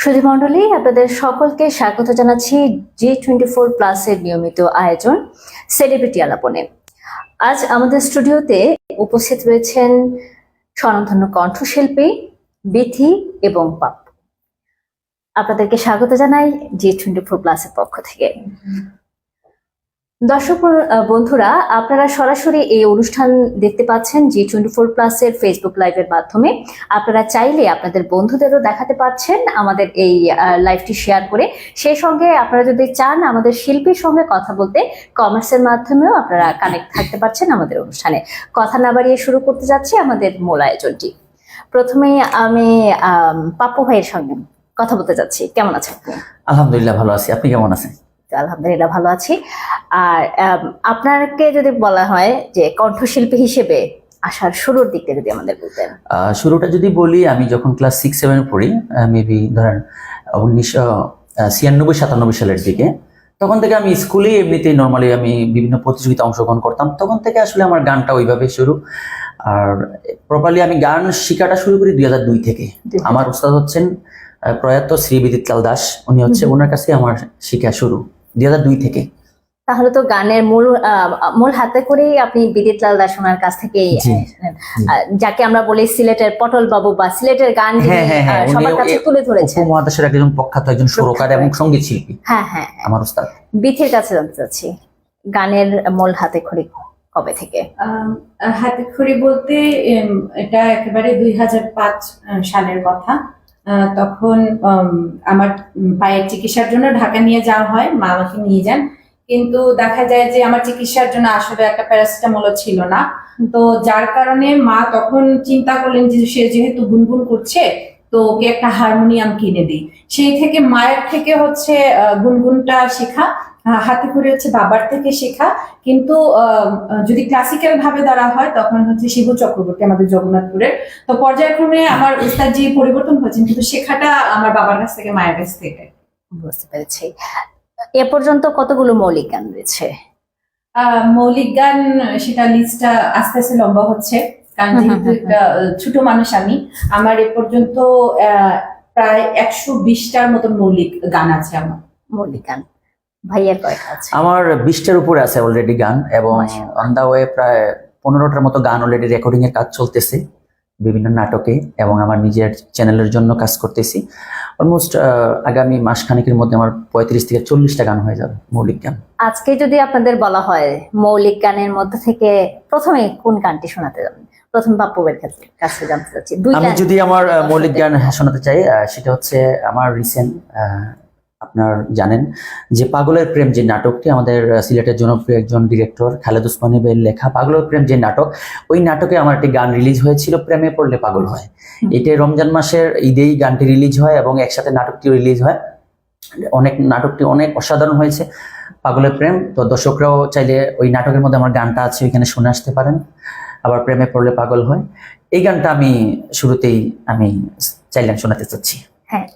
সুধীমণ্ডলী, আপনাদের সকলকে স্বাগত জানাচ্ছি G24+ নিয়মিত আয়োজন সেলিব্রিটি আলাপনে। আজ আমাদের স্টুডিওতে উপস্থিত রয়েছেন স্বনামধন্য কণ্ঠশিল্পী বিথি এবং পাপ্পু। আপনাদেরকে স্বাগত জানাই G24+ এর পক্ষ থেকে। দর্শক বন্ধুরা, আপনারা সরাসরি এই অনুষ্ঠান দেখতে পাচ্ছেন G24+ এর ফেসবুক লাইভের মাধ্যমে। আপনারা চাইলে আপনাদের বন্ধুদেরও দেখাতে পারছেন আমাদের এই লাইভটি শেয়ার করে। সেই সঙ্গে আপনারা যদি চান আমাদের শিল্পীর সঙ্গে কথা বলতে, কমেন্টসের মাধ্যমেও আপনারা কানেক্ট থাকতে পারছেন আমাদের অনুষ্ঠানে। কথা না বাড়িয়ে শুরু করতে যাচ্ছি আমাদের মূল আয়োজনটি। প্রথমে আমি পাপ্পু ভাইয়ের সঙ্গে কথা বলতে যাচ্ছি। কেমন আছেন? আলহামদুলিল্লাহ ভালো আছি, আপনি কেমন আছেন? আলহামদুলিল্লাহ ভালো আছি। আর আপনাকে যদি বলা হয় যে কণ্ঠশিল্পী হিসেবে আসার শুরুর দিকটা যদি আমাদের বলতেন। শুরুটা যদি বলি, আমি যখন ক্লাস 6-7 পড়ি, মেবি ধরেন 1996-97 সালের দিকে, তখন থেকে আমি স্কুলে এমনিতেই নর্মালি আমি বিভিন্ন প্রতিযোগিতা অংশগ্রহণ করতাম। তখন থেকে আসলে আমার গানটা ওইভাবে শুরু। আর প্রপারলি আমি গান শেখাটা শুরু করি 2002 থেকে। আমার উস্তাদ হচ্ছেন প্রয়াত শ্রী বিদিত লাল দাস, উনি হচ্ছে ওনার কাছে আমার শিক্ষা শুরু 2002 থেকে। তাহলে তো গানের মূল হাতে করেই আপনি বিদিত লাল দাস ওনার কাছ থেকে, যাকে আমরা বলি সিলেটের পটল বাবু বা সিলেটের গান সবার কাছে তুলে ধরেছেন। উপমহাদেশের একজন প্রখ্যাত একজন সুরকার এবং সঙ্গীত শিল্পী। হ্যাঁ হ্যাঁ, আমার উস্তাদ। বিথির কাছে জানতে চাচ্ছি, গানের মূল হাতে খড়ি কবে থেকে? হাতে খড়ি বলতে এটা একেবারে 2005 সালের কথা। তখন আমার পায়ের চিকিৎসার জন্য ঢাকা নিয়ে যাওয়া হয়, মা আমাকে নিয়ে যান। কিন্তু দেখা যায় যে আমার চিকিৎসার জন্য আসলে একটা প্যারাসিটামলও ছিল না। তো যার কারণে মা তখন চিন্তা করলেন যে সে যেহেতু গুনগুন করছে, তো ওকে একটা হারমোনিয়াম কিনে দিই। সেই থেকে মায়ের থেকে হচ্ছে গুনগুনটা শেখা, হাতে খড়ি হচ্ছে বাবার থেকে শেখা। কিন্তু যদি ক্লাসিক্যাল ভাবে ধরা হয় তখন হচ্ছে শিব চক্রবর্তী আমাদের জগন্নাথপুরের। তো পর্যায়ক্রমে আমার উস্তাদ জি পরিবর্তন হয়েছেন, কিন্তু শেখাটা আমার বাবার কাছ থেকে, মায়ের কাছ থেকে। বুঝতে পেরেছি। এ পর্যন্ত কতগুলো মৌলিক গান রয়েছে? মৌলিক গান সেটা লিস্টটা আস্তে আস্তে লম্বা হচ্ছে, কারণ যেহেতু একটা ছোট মানুষ আমি। আমার এ পর্যন্ত প্রায় 120টার মতো মৌলিক গান আছে। আমার মৌলিক গান ভাইয়ার কয়টা আছে? আমার 20টার উপরে আছে অলরেডি গান, এবং অন দা ওয়ে প্রায় 15টার মতো গান অলরেডি রেকর্ডিং এর কাজ চলতেছে বিভিন্ন নাটকে, এবং আমার নিজের চ্যানেলের জন্য কাজ করতেছি। অলমোস্ট আগামী মাসখানেকের মধ্যে আমার 35 থেকে 40টা গান হয়ে যাবে মৌলিক গান। আজকে যদি আপনাদের বলা হয় মৌলিক গানের মধ্যে থেকে প্রথমে কোন গানটি শোনাতে যাবেন? প্রথম পাপ্পুবের কাছে জানতে চাচ্ছি। আমি যদি আমার মৌলিক গান শোনাতে চাই, সেটা হচ্ছে আমার রিসেন্ট, আপনার জানেন যে পাগলের প্রেম যে নাটকটি, আমাদের সিলেটের জনপ্রিয় একজন ডিরেক্টর খালেদ ওসমানী ভাইয়ের লেখা পাগলের প্রেম যে নাটক, ওই নাটকে আমার একটি গান রিলিজ হয়েছিল, প্রেমে পড়লে পাগল হয়। এটা রমজান মাসের ঈদেই গানটি রিলিজ হয় এবং একসাথে নাটকটি রিলিজ হয়। নাটকটি অনেক অসাধারণ হয়েছে, পাগলের প্রেম। তো দর্শকরাও চাইলে ওই নাটকের মধ্যে আমার গানটা আছে, ওইখানে শুনে আসতে পারেন। আবার প্রেমে পড়লে পাগল হয়, এই গানটা আমি শুরুতেই আমি চাইলাম শোনাতে চাচ্ছি। হ্যাঁ।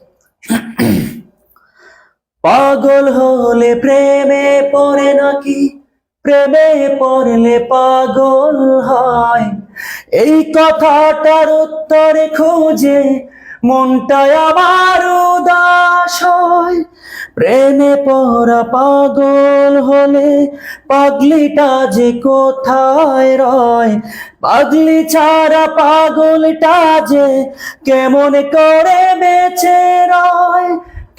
পাগল হলে প্রেমে পড়ে নাকি, প্রেমে পড়লে পাগল হয়, এই কথাটার উত্তরে খোঁজে মনটায় আমার উদাস হয়। প্রেমে পড়া পাগল হলে পাগলিটা যে কোথায় রয়, পাগলি ছাড়া পাগলটা যে কেমন করে বেঁচে রয়,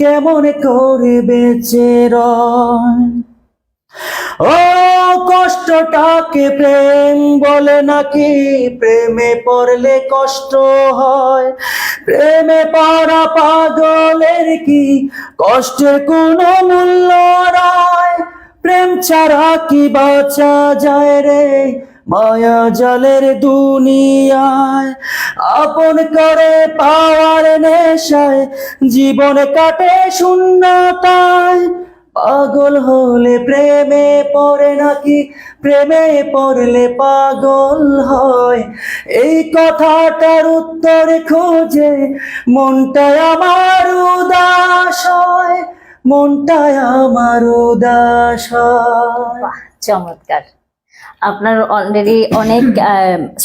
কেমন করে বেঁচে রয়। ও কষ্টটাকে প্রেম বলে নাকি, প্রেমে পড়লে কষ্ট হয়, প্রেমে পড়া পাগলের কি কষ্টের কোনো মূল্য নয়। প্রেম ছাড়া কি বাঁচা যায় রে মায়া জালের দুনিয়ায়, আপন করে পাওয়ার নেশায় জীবন কাটে শূন্যতায়। পাগল হলে প্রেমে পড়ে নাকি, প্রেমে পড়লে পাগল হয়, এই কথাটার উত্তর খোঁজে মনটায় আমার উদাস হয়, মনটায় আমার উদাস হয়। চমৎকার। আপনার অলরেডি অনেক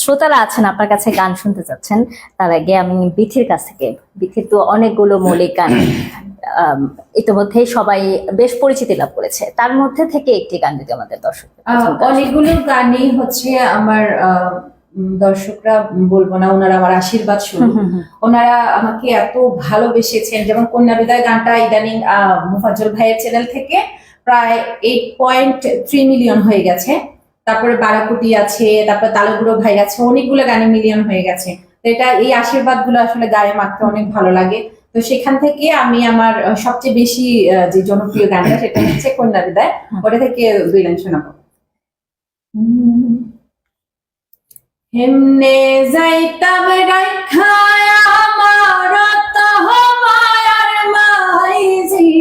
শ্রোতারা আছেন আপনার কাছে গান শুনতে চাচ্ছেন। তার আগে আমি বিথির কাছ থেকে, বিথির তো অনেকগুলো মৌলিক গান ইতিমধ্যে সবাই বেশ পরিচিতি লাভ করেছে, তার মধ্যে থেকে একটি গান যদি আমাদের দর্শক। অনেকগুলো গানই হচ্ছে আমার দর্শকরা বলবো না, ওনারা আমার আশীর্বাদ শুরু। ওনারা আমাকে এত ভালোবেসেছেন, যেমন কন্যা বিদায় গানটা ইদানিং মুফাজ্জল ভাইয়ের চ্যানেল থেকে প্রায় 8.3 মিলিয়ন হয়ে গেছে। তারপরে বারাকুটি আছে, তারপরে তালুগুড়ো ভাই আছে, অনেকগুলো গানে মিলিয়ন হয়ে গেছে। তো এটা, এই আশীর্বাদ গুলো আসলে গায়ে মাখতে অনেক ভালো লাগে। তো সেখান থেকে আমি আমার সবচেয়ে বেশি যে জনপ্রিয় গানটা সেটা হচ্ছে কন্যা বিদায়, ওটা থেকে 2 লাইন শোনাবো। হেমনে যাইতাম রাইখায় আমার মায়ার মাইজি,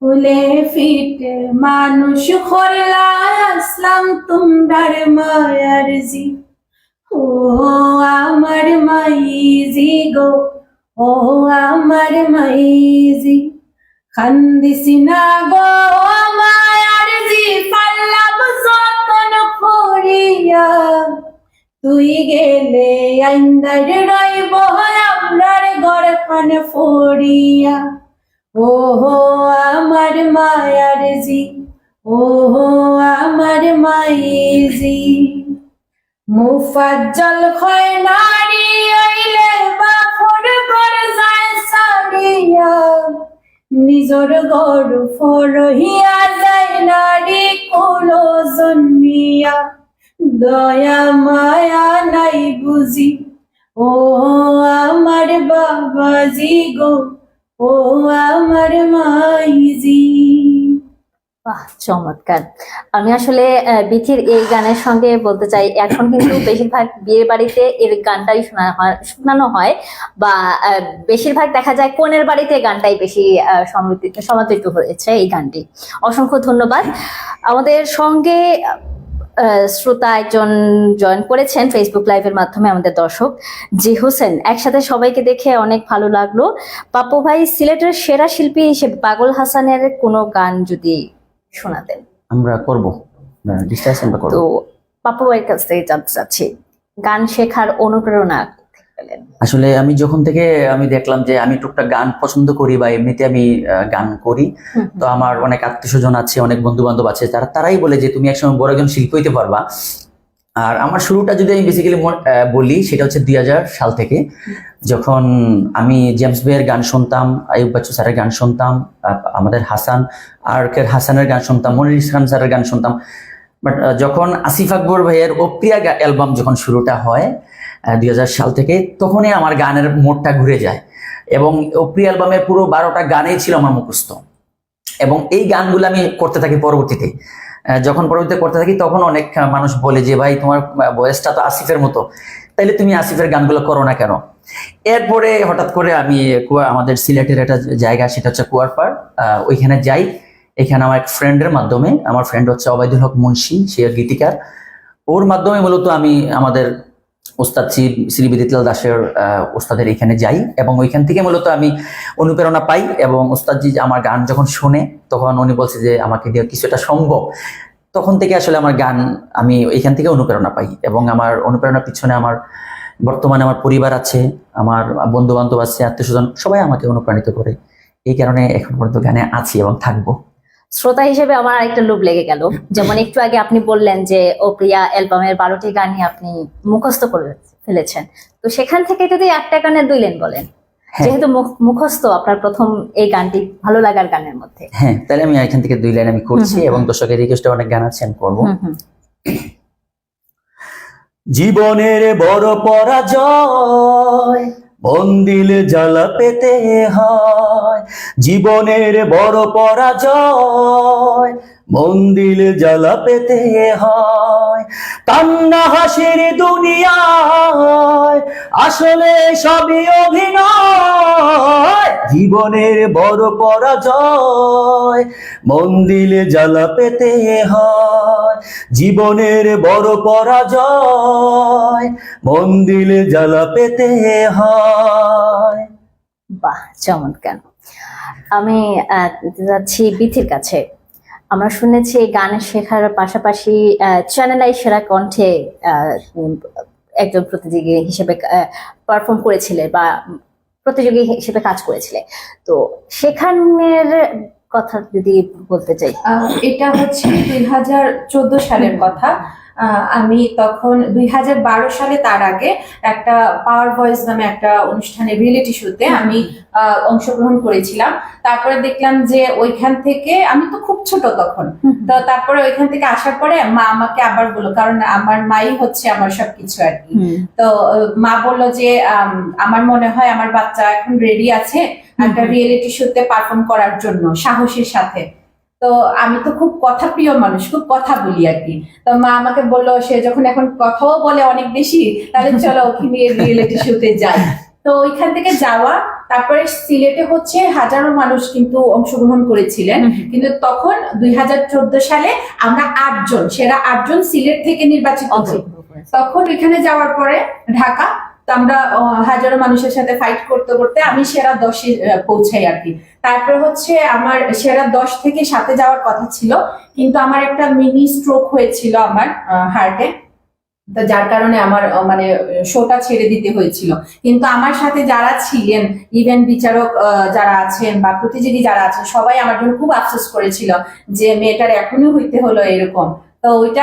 ফুলে ফিটে মানুষ খরলা আসলাম তোমরার মায়ার জি। ও আমার মাইজি গো, ও আমার মাইজি, খান্দিসি না গো মায়ার জি, পাল্লাম যতন করিয়া, তুই গেলে আইন্দার রইব আমরার গড়খান ফড়িয়া। ও আমার মায়ার জি, ও আমার মাইজি, মুফাজ্জল খয় নারী আইলে বাফর ঘর যায় সারিয়া, নিজর গড় ফরহিয়া যায় নারী কোলো জন্মিয়া, দয়া মায়া নাই বুঝি ও আমার বাবাজি গো, ও আমার মাইজি। বাহ, চমৎকার। আমি আসলে বিথির এই গানের সঙ্গে বলতে চাই, এখন কিন্তু বেশিরভাগ বিয়ে বাড়িতে এর গানটাই শোনানো হয়, বা বেশিরভাগ দেখা যায় কনের বাড়িতে গানটাই বেশি সমাদৃত হয়েছে এই গানটি। অসংখ্য ধন্যবাদ। আমাদের সঙ্গে শ্রোতা একজন জয়েন করেছেন ফেসবুক লাইভের মাধ্যমে, আমাদের দর্শক জি হোসেন। একসাথে সবাইকে দেখে অনেক ভালো লাগলো। পাপ্পু ভাই, সিলেটের সেরা শিল্পী হিসেবে পাগল হাসানের কোনো গান যদি শোনাতেন। আমরা করব, ডিসকাশন করব। তো পাপ্পু ভাইয়ের কাছ থেকে জানতে চাচ্ছি, গান শেখার অনুপ্রেরণা কোথেকে পেলেন? আসলে আমি যখন থেকে আমি দেখলাম যে আমি টুকটাক গান পছন্দ করি বা এমনিতে আমি গান করি, তো আমার অনেক আত্মীয়স্বজন আছে, অনেক বন্ধু বান্ধব আছে, তারাই বলে যে তুমি একসময় বড় একজন শিল্পী হইতে পারবা। আর আমার শুরুটা যদি আমি বেসিক্যালি বলি, সেটা হচ্ছে 2000 সাল থেকে, যখন আমি জেমস বের গান শুনতাম, আইয়ুব বাচ্চু স্যারের গান শুনতাম, আমাদের হাসান আরকের হাসানের গান শুনতাম, মনির খান স্যারের গান শুনতাম। বাট যখন আসিফ আকবর ভাইয়ের অপ্রিয়া অ্যালবাম যখন শুরুটা হয় 2000 সাল থেকে, তখনই আমার গানের মোড়টা ঘুরে যায়, এবং অপ্রিয়া অ্যালবামের পুরো 12টা গানেই ছিল আমার মুখস্থ। এবং এই গানগুলো আমি করতে থাকি পরবর্তীতে। যখন পরবর্তীতে করতে থাকি তখন অনেক মানুষ বলে যে ভাই তোমার ভয়েসটা তো আসিফের মতো, তাইলে তুমি আসিফের গানগুলো করো না কেন? এরপরে হঠাৎ করে আমি আমাদের সিলেটের একটা জায়গা, সেটা হচ্ছে কুয়ারপাড়, ওইখানে যাই। এখানে আমার এক ফ্রেন্ডের মাধ্যমে, আমার ফ্রেন্ড হচ্ছে ওবায়দুল হক মুন্সি, সে গীতিকার, ওর মাধ্যমে মূলত আমি আমাদের ওস্তাদ শ্রী বিদিতলাল দাসের ওস্তাদের এখানে যাই, এবং ওইখান থেকে মূলত আমি অনুপ্রেরণা পাই। এবং ওস্তাদজি আমার গান যখন শুনে, তখন উনি বলছে যে আমাকে দিয়ে কিছুটা সম্ভব। তখন থেকে আসলে আমার গান, আমি এখান থেকে অনুপ্রেরণা পাই। এবং আমার অনুপ্রেরণার পিছনে আমার বর্তমানে আমার পরিবার আছে, আমার বন্ধু বান্ধব আছে, আত্মীয়স্বজন, সবাই আমাকে অনুপ্রাণিত করে। এই কারণে এখন পর্যন্ত গানে আছি এবং থাকবো। শ্রোতা হিসেবে আমার আরেকটা লোভ লেগে গেল, যেমন একটু আগে আপনি বললেন যে অপ্রিয়া অ্যালবামের 12টি গানই আপনি মুখস্থ করে ফেলেছেন, তো সেখান থেকে যদি একটা গানের 2 লাইন বলেন, যেহেতু মুখস্থ আপনার প্রথম এই গানটি ভালো লাগার গানের মধ্যে। হ্যাঁ, তাহলে আমি এখান থেকে 2 লাইন আমি করছি, এবং দর্শকের রিকোয়েস্টে অনেক গান আছে, আমি করবো। জীবনের বড় পরাজয় মন দিলে জ্বালা পেতে হয়, জীবনের বড় পরাজয় মন দিলে জ্বালা পেতে হয়, কান্না হাসির দুনিয়ায় আসলে সবই অভিনয়, জীবনের বড় পরাজয় মন দিলে জ্বালা পেতে হয়, জীবনের বড় পরাজয় মন দিলে জ্বালা পেতে হয়। বাহ, চমৎকার। আমি যাচ্ছি বিথির কাছে। আমরা শুনেছি গান শেখার পাশাপাশি চ্যানেল আই সেরা কণ্ঠে একজন প্রতিযোগী হিসেবে পারফর্ম করেছিলে বা প্রতিযোগী হিসেবে কাজ করেছিলে, তো সেখানের কথা যদি বলতে চাই। এটা হচ্ছে 2014 সালের কথা। আমি তখন 2012 সালে, তার আগে একটা পাওয়ার ভয়েস নামে একটা অনুষ্ঠানে রিয়েলিটি শোতে আমি অংশগ্রহণ করেছিলাম। তারপরে দেখলাম যে ওইখান থেকে, আমি তো খুব ছোট তখন, তো তারপরে ওইখান থেকে আসার পরে মা আমাকে আবার বললো, কারণ আমার মাই হচ্ছে আমার সবকিছু আর কি। তো মা বললো যে আমার মনে হয় আমার বাচ্চা এখন রেডি আছে একটা রিয়েলিটি শোতে পারফর্ম করার জন্য সাহসের সাথে। তো আমি তো খুব কথা প্রিয় মানুষ, খুব কথা বলি আর কি। তো মা আমাকে বললো সে যখন এখন কথাও বলে অনেক বেশি, তাহলে চলো ওখানে রিয়েলিটি শোতে যাই। তো ওইখান থেকে যাওয়া, তারপরে সিলেটে হচ্ছে হাজারো মানুষ কিন্তু অংশগ্রহণ করেছিলেন, কিন্তু তখন 2014 সালে আমরা 8 জন, সেরা 8 জন সিলেট থেকে নির্বাচিত হই। তখন এখানে যাওয়ার পরে ঢাকা, তো আমরা হাজারো মানুষের সাথে ফাইট করতে করতে আমি সেরা 10-এ পৌঁছাই আর কি। তারপর হচ্ছে আমার সেরা 10 থেকে 7-এ যাওয়ার কথা ছিল, কিন্তু আমার একটা মিনি স্ট্রোক হয়েছিল আমার হার্টে, তো যার কারণে আমার মানে শোটা ছেড়ে দিতে হয়েছিল। কিন্তু আমার সাথে যারা ছিলেন, ইভেন্ট বিচারক যারা আছেন বা প্রতিযোগী যারা আছেন, সবাই আমার জন্য খুব আফসোস করেছিল যে মেয়েটার এখনই হইতে হলো এরকম। তো ওইটা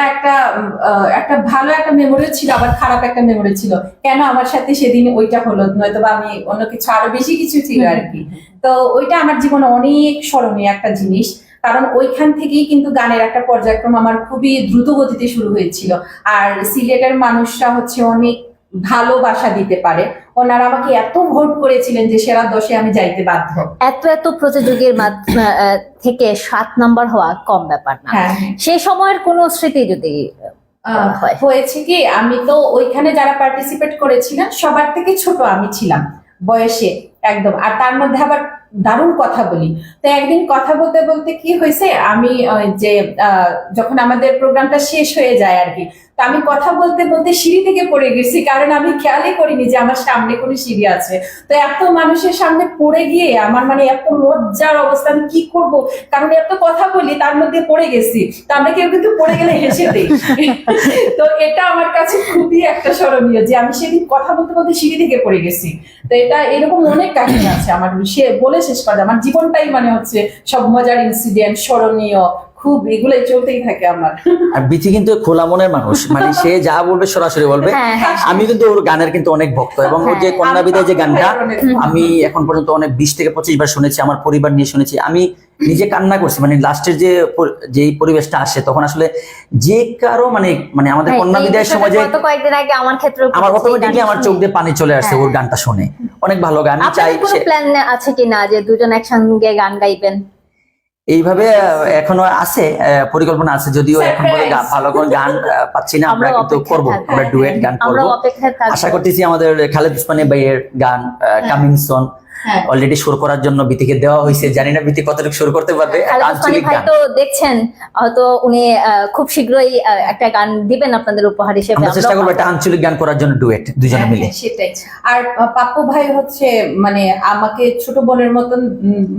একটা ভালো একটা মেমোরি ছিল, আবার খারাপ একটা মেমোরি ছিল, কেন আমার সাথে সেদিন ওইটা হলো, নয়তো বা আমি অন্য কিছু আরো বেশি কিছু ছিল আর কি। তো ওইটা আমার জীবনে অনেক স্মরণীয় একটা জিনিস, কারণ ওইখান থেকেই কিন্তু গানের একটা পর্যায়ক্রম আমার খুবই দ্রুত গতিতে শুরু হয়েছিল। আর সিলেটের মানুষরা হচ্ছে অনেক ভালোবাসা দিতে পারে, ওনারা আমাকে এত ভোট করেছিলেন যে সেরা 10-এ আমি যাইতে বাধ্য। এত প্রতিযোগীর থেকে 7 নাম্বার হওয়া কম ব্যাপার না। হ্যাঁ, সেই সময়ের কোনো স্মৃতি যদি হয়। হয়েছে কি, আমি তো ওইখানে যারা পার্টিসিপেট করেছিলেন সবার থেকে ছোট আমি ছিলাম বয়সে একদম, আর তার মধ্যে আবার দারুণ কথা বলি। তো একদিন কথা বলতে বলতে কি হয়েছে, আমি যে যখন আমাদের প্রোগ্রামটা শেষ হয়ে যায় আর কি, তো আমি কথা বলতে বলতে সিঁড়ি থেকে পড়ে গেছি, কারণ আমি খেয়ালই করিনি যে আমার সামনে কোনো সিঁড়ি আছে। তো এত মানুষের সামনে পড়ে গিয়ে আমার মানে এত লজ্জার অবস্থা, আমি কি করব, কারণ এত কথা বলি তার মধ্যে পড়ে গেছি। তো আমরা কেউ কিন্তু পড়ে গেলে হেসে দিই। তো এটা আমার কাছে খুবই একটা স্মরণীয় যে আমি সেদিন কথা বলতে বলতে সিঁড়ি থেকে পড়ে গেছি। তো এটা এরকম অনেক কাহিনী আছে আমার, সে বলে শেষ করা যায়। আমার জীবনটাই মানে হচ্ছে সব মজার ইনসিডেন্ট, স্মরণীয়, খুব এগুলোই চলতেই থাকে আমার। আর বিথি কিন্তু খোলা মনের মানুষ, মানে সে যা বলবে সরাসরি বলবে। আমি কিন্তু ওর গানের কিন্তু অনেক ভক্ত, এবং ওর যে কন্যা বিদায় যে গানটা আমি এখন পর্যন্ত অনেক 20 থেকে 25 বার শুনেছি, আমার পরিবার নিয়ে শুনেছি, আমি নিজে কান্না করছি। মানে লাস্টের যে পরিবেশটা আসে তখন আসলে যে কারো মানে আমাদের কন্যা বিদায়ের সময় যে কয়েকদিন আগে আমার ক্ষেত্রে আমার অটোমেটিকলি আমার চোখ দিয়ে পানি চলে আসছে ওর গানটা শুনে। অনেক ভালো গান। চাই কোনো প্ল্যান আছে কিনা যে দুজন একসঙ্গে গান গাইবেন? এইভাবে এখনো আছে, পরিকল্পনা আছে, যদিও এখন ভালো কোনো গান পাচ্ছি না। আমরা কিন্তু করবো, আমরা ডুয়েট গান করবো। আশা করতেছি আমাদের খালেদ ওসমানী ভাইয়ের গান কামিং সুন অলরেডি সুর করার জন্য বিতিকে দেওয়া হয়েছে। জানি না বিতি কতটুকু সুর করতে পারবে। আঞ্চলিক গান তো দেখছেন, হয়তো উনি খুব শীঘ্রই একটা গান দিবেন আপনাদের উপহার হিসেবে। আমরা চেষ্টা করবো একটা আঞ্চলিক গান করার জন্য, ডুয়েট দুজনে মিলে। সেটাই। আর পাপ্পু ভাই হচ্ছে মানে আমাকে ছোট বোনের মতন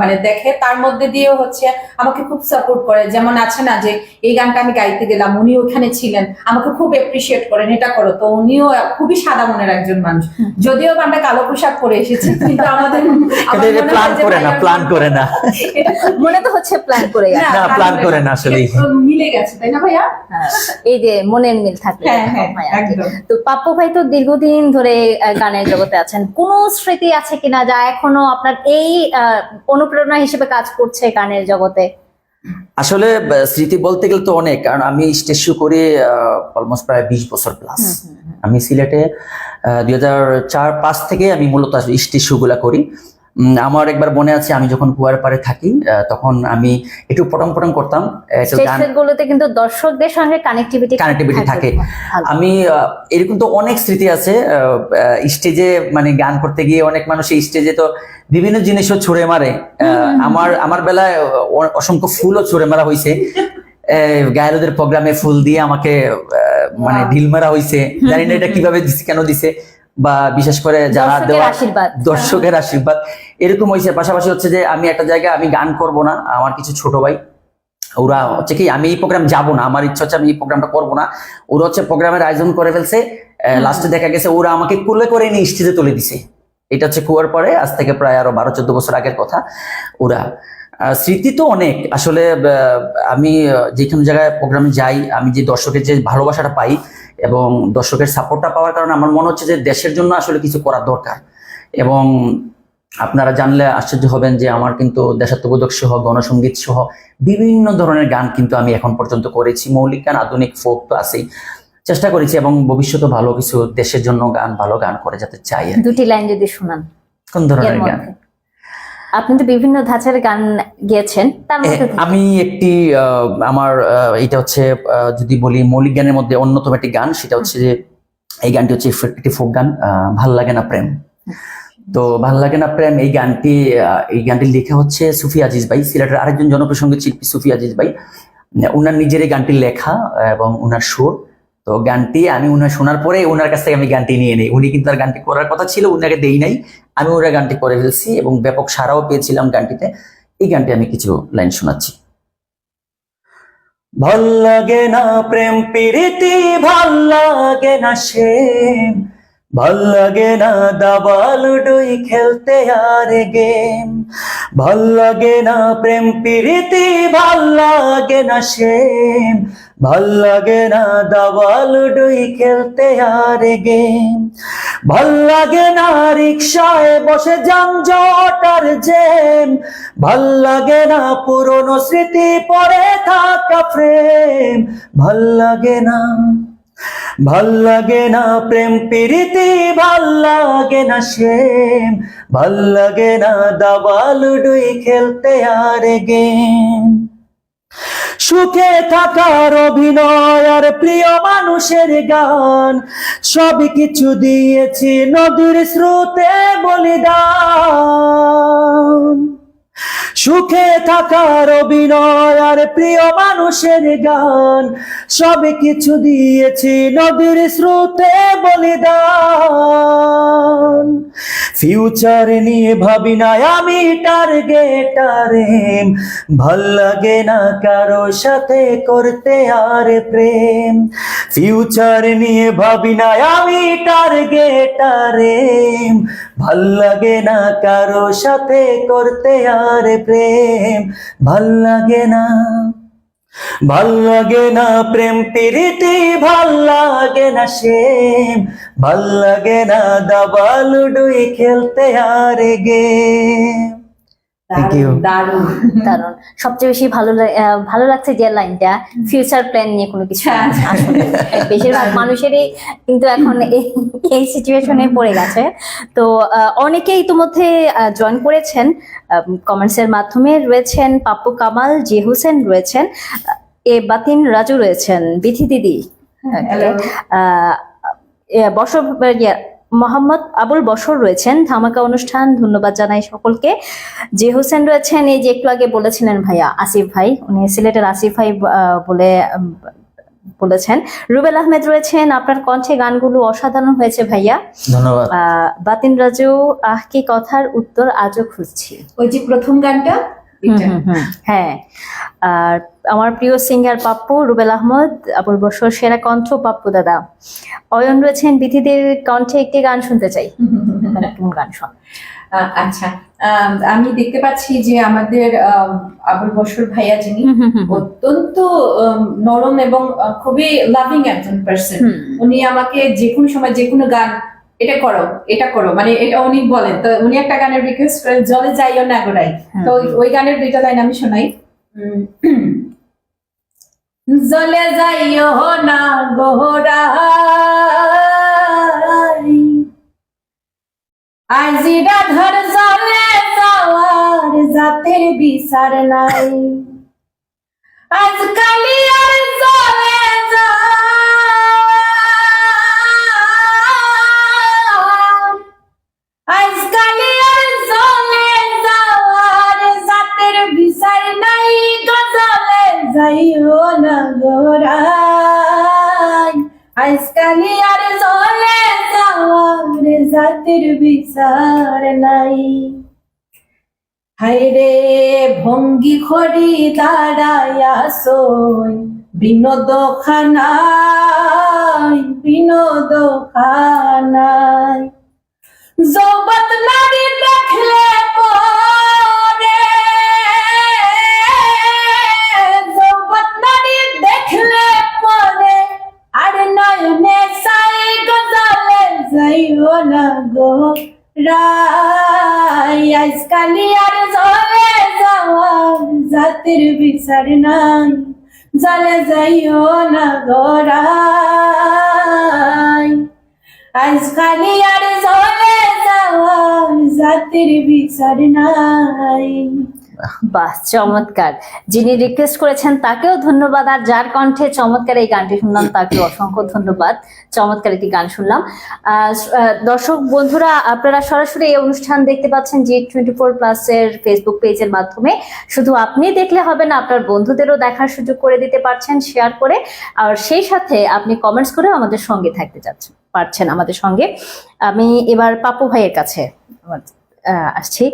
মানে দেখে, তার মধ্যে দিয়েও হচ্ছে আমাকে খুব সাপোর্ট করে। যেমন আছে না যে এই গানটা আমি গাইতে গেলাম, উনি ওখানে ছিলেন, আমাকে খুব এপ্রিসিয়েট করেন, এটা করো। তো উনিও খুবই সাদা মনের একজন মানুষ, যদিও আমরা কালো পোশাক পরে এসেছি, কিন্তু আমাদের প্ল্যান করে না মনে তো হচ্ছে প্ল্যান করে না, প্ল্যান করে না, আসলে মিলে গেছে, তাই না ভাইয়া? এই যে মনের মিল থাকলে। তো পাপ্পু ভাই তো দীর্ঘদিন ধরে গানের জগতে আছেন, কোন স্মৃতি আছে কিনা যা এখনো আপনার এই অনুপ্রেরণা হিসেবে কাজ করছে গানের জগতে? আসলে স্মৃতি বলতে গেলে তো অনেক, কারণ আমি স্টেজ শো করি অলমোস্ট প্রায় 20 বছর প্লাস। আমি সিলেটে 2004-05 থেকে আমি মূলত স্টেজ শো গুলা করি। আমার একবার মনে আছে, আমি যখন কুয়ার পাড়ে থাকি তখন আমি একটু পটং করতাম। গুলোতে কিন্তু দর্শকদের সঙ্গে কানেক্টিভিটি থাকে। আমি এরকম তো অনেক স্মৃতি আছে। স্টেজে মানে গান করতে গিয়ে অনেক মানুষ স্টেজে তো বিভিন্ন জিনিসও ছুড়ে মারে। আমার বেলায় অসংখ্য ফুলও ছুড়ে মারা হয়েছে। গায়কদের প্রোগ্রামে ফুল দিয়ে আমাকে মানে ঢিল মারা হয়েছে। জানি না এটা কিভাবে দিছে, কেন দিছে, বা বিশেষ করে যারা দেওয়া দর্শকের আশীর্বাদ এরকম হয়েছে। পাশাপাশি হচ্ছে যে আমি একটা জায়গায় আমি গান করব না, আমার কিছু ছোট ভাই ওরা হচ্ছে কি আমি এই প্রোগ্রাম যাব না, আমার ইচ্ছা হচ্ছে আমি এই প্রোগ্রামটা করবো না, ওরা হচ্ছে প্রোগ্রামের আয়োজন করে ফেলছে, লাস্টে দেখা গেছে ওরা আমাকে কোলে করে নিয়ে স্টেজে তুলে দিছে। এটা হচ্ছে কুয়ার পরে আজ থেকে প্রায় আরো 12-14 বছর আগের কথা। ওরা স্মৃতি তো অনেক আসলে। আমি যেখানে জায়গায় প্রোগ্রামে যাই, আমি যে দর্শকের যে ভালোবাসাটা পাই এবং দর্শকের সাপোর্টটা পাওয়ার কারণে আমার মনে হচ্ছে যে দেশের জন্য আসলে কিছু করার দরকার। এবং আপনারা জানলে আশ্চর্য হবেন যে আমার কিন্তু দেশাত্মবোধক সহ গণসঙ্গীত সহ বিভিন্ন ধরনের গান কিন্তু আমি এখন পর্যন্ত করেছি। মৌলিক গান, আধুনিক, ফোক তো আছেই, চেষ্টা করেছি এবং ভবিষ্যতে ভালো কিছু দেশের জন্য ভালো গান করে যেতে চাই। দুটি লাইন যদি শোনান। কোন ধরনের গান? আপনি তো বিভিন্ন ধাঁচের গান গেয়েছেন, তার মধ্যে আমি একটি আমার এটা হচ্ছে যদি বলি মৌলিক গানের মধ্যে অন্যতম একটি গান, সেটা হচ্ছে যে এই গানটি হচ্ছে একটি ফোক গান, ভাল লাগে না প্রেম। তো ভাল লাগে না প্রেম এই গানটি লেখা হচ্ছে সুফি আজিজ ভাই, সিলেটের আরেকজন জনপ্রিয় সঙ্গীত শিল্পী সুফি আজিজ ভাই। উনার নিজের এই গানটি লেখা এবং উনার সুর। তো গানটি আমি উনার শোনার পরে উনার কাছ থেকে আমি গানটি নিয়ে নিই। উনি কিন্তু আর গানটি করার কথা ছিল, উনাকে দেই নাই, আমি ওরা গানটি করে ফেলছি এবং ব্যাপক সাড়াও পেয়েছিলাম গানটিতে। এই গানটি আমি কিছু লাইন শোনাচ্ছি। ভাল লাগে না প্রেম প্রীতি, ভাল লাগে না প্রেম, ভাল লাগে না দাবা লুডুই খেলতে আর গেম, ভাল লাগে না প্রেম প্রীতি, ভাল লাগে না প্রেম, ভাল লাগে না দাবা লুডুই খেলতে আর গেম, ভাল লাগে না রিকশায় বসে যানজট আর জ্যাম, ভাল লাগে না পুরনো স্মৃতি পড়ে থাকা ফ্রেম, ভাল লাগে না, ভাল লাগে না প্রেম প্রীতি, ভাল লাগে না প্রেম, ভাল লাগে না দাবা লুডুই খেলতে আর গেম। সুখে থাকার অভিনয় আর প্রিয় মানুষের গান, সবই কিছু দিয়েছি নদীর স্রোতে বলিদান। সুখে থাকার অভিনয় আর প্রিয় মানুষের গান, সবই কিছু দিয়েছি নদীর স্রোতে বলিদান। ফিউচার নিয়ে ভাবি না আমি টার্গেট এম, ভাল লাগে না কারো সাথে করতে আর প্রেম। ফিউচার নিয়ে ভাবি না আমি টার্গেট এম, ভাল লাগে না কারো সাথে করতে আর প্রেম, ভাল লাগে না, ভাল লাগে না প্রেম প্রীতি, ভাল লাগে না প্রেম, ভাল লাগে না দাবা লুডুই খেলতে আর গেম। Thank you. দারুণ। দারুণ। সবচেয়ে বেশি ভালো লাগছে যে লাইনটা, ফিউচার প্ল্যান নিয়ে কোনো কিছু হ্যাঁ। আসলে বেশিরভাগ মানুষেরই কিন্তু এখন এই সিচুয়েশনে পড়ে গেছে। তো অনেকেই ইতিমধ্যে জয়েন করেছেন কমেন্টস এর মাধ্যমে। রয়েছেন পাপ্পু কামাল, জি হোসেন রয়েছেন, বাতিন রাজু রয়েছেন, বিথি দিদি, মোহাম্মদ আবুল বশর রয়েছেন, ধামাকা অনুষ্ঠান, ধন্যবাদ জানাই সকলকে। জি হোসেন রয়েছেন, এই যে একটু আগে বলেছিলেন ভাইয়া, আসিফ ভাই, উনি সিলেটের আসিফ ভাই বলে বলেছেন। রুবেল আহমেদ রয়েছেন, আপনার কণ্ঠে গানগুলো অসাধারণ হয়েছে ভাইয়া, ধন্যবাদ। বাতিন রাজু, কি কথার উত্তর আজও খুঁজছি, ওই যে প্রথম গানটা। হ্যাঁ। আর আমার প্রিয় সিঙ্গার পাপ্পু, রুবেল আহমদ, আবুল বশর, সেরা কণ্ঠ পাপ্পু দাদা। অয়ন রয়েছেন, বিথিদের কণ্ঠে একটি গান শুনতে চাই, কোন গান শোন? আচ্ছা, আমি দেখতে পাচ্ছি যে আমাদের আবুল বশর ভাইয়া, যিনি অত্যন্ত নরম এবং খুবই লাভিং একজন পার্সন, উনি আমাকে যে কোনো সময় যে কোনো গান, এটা করো এটা করো, মানে এটা উনি বলেন। তো উনি একটা গানের রিকোয়েস্ট করেন, জলে যাইও না গোড়াই। তো ওই গানের দুইটা লাইন আমি শোনাই। জলে যাইও না গোড়াই, আজিরা ধর জলে যাওয়ার জাতের বিচার নাই, আজকালি আর জলে আজকালি আর জলে যাওয়ার জাতের বিচার নাই, গজলে যাইও না গোড়াই, আজকালি আর জলে যাওয়ার জাতের বিচার নাই। হায়রে ভঙ্গি খড়ি দাঁড়ায়াসই বিনোদ খানায় জগৎ নারী দেখলে পরে জগৎ নারী দেখলে পরে আর নয়নে সাই গজালে যাইও না গো রাই আজকালি আর জলে যাওয়ার জাতির বিচার নাই জলে যাইও না গো রাই আজকালি আর জলে যাওয়ার জাতির বিচার নাই। বাহ, চমৎকার। যিনি রিকোয়েস্ট করেছেন তাকেও ধন্যবাদ, আর যার কণ্ঠে চমৎকার এই গানটি শুনলাম তাকেও অসংখ্য ধন্যবাদ। চমৎকার একটি গান শুনলাম। দর্শক বন্ধুরা, আপনারা সরাসরি এই অনুষ্ঠান দেখতে পাচ্ছেন G24+ এর ফেসবুক পেজের মাধ্যমে। শুধু আপনি দেখলে হবে না, আপনার বন্ধুদেরও দেখার সুযোগ করে দিতে পারছেন শেয়ার করে, আর সেই সাথে আপনি কমেন্টস করেও আমাদের সঙ্গে থাকতে পারছেন আমাদের সঙ্গে। আমি এবার পাপু ভাইয়ের কাছে আসছি।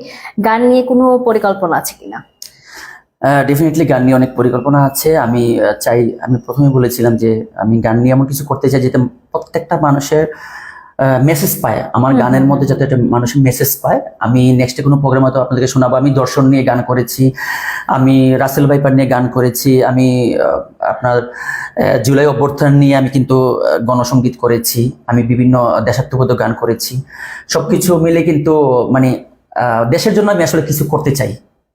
গান নিয়ে কোনো পরিকল্পনা আছে কিনা? ডেফিনেটলি গান নিয়ে অনেক পরিকল্পনা আছে। আমি আমি প্রথমে বলেছিলাম যে আমি গান নিয়ে এমন কিছু করতে চাই যাতে প্রত্যেকটা মানুষের মেসেজ পায়, আমার গানের মধ্যে যাতে একটা মানুষের মেসেজ পায়। আমি নেক্সটে কোনো প্রোগ্রাম হয়তো আপনাদেরকে শোনাবো। আমি দর্শন নিয়ে গান করেছি, আমি রাসেল ভাইপার নিয়ে গান করেছি, আমি আপনার জুলাই অভ্যর্থনা নিয়ে আমি কিন্তু গণসঙ্গীত করেছি, আমি বিভিন্ন দেশাত্মবোধক গান করেছি। সবকিছু মিলে কিন্তু মানে দেশের জন্য আমি আসলে কিছু করতে চাই,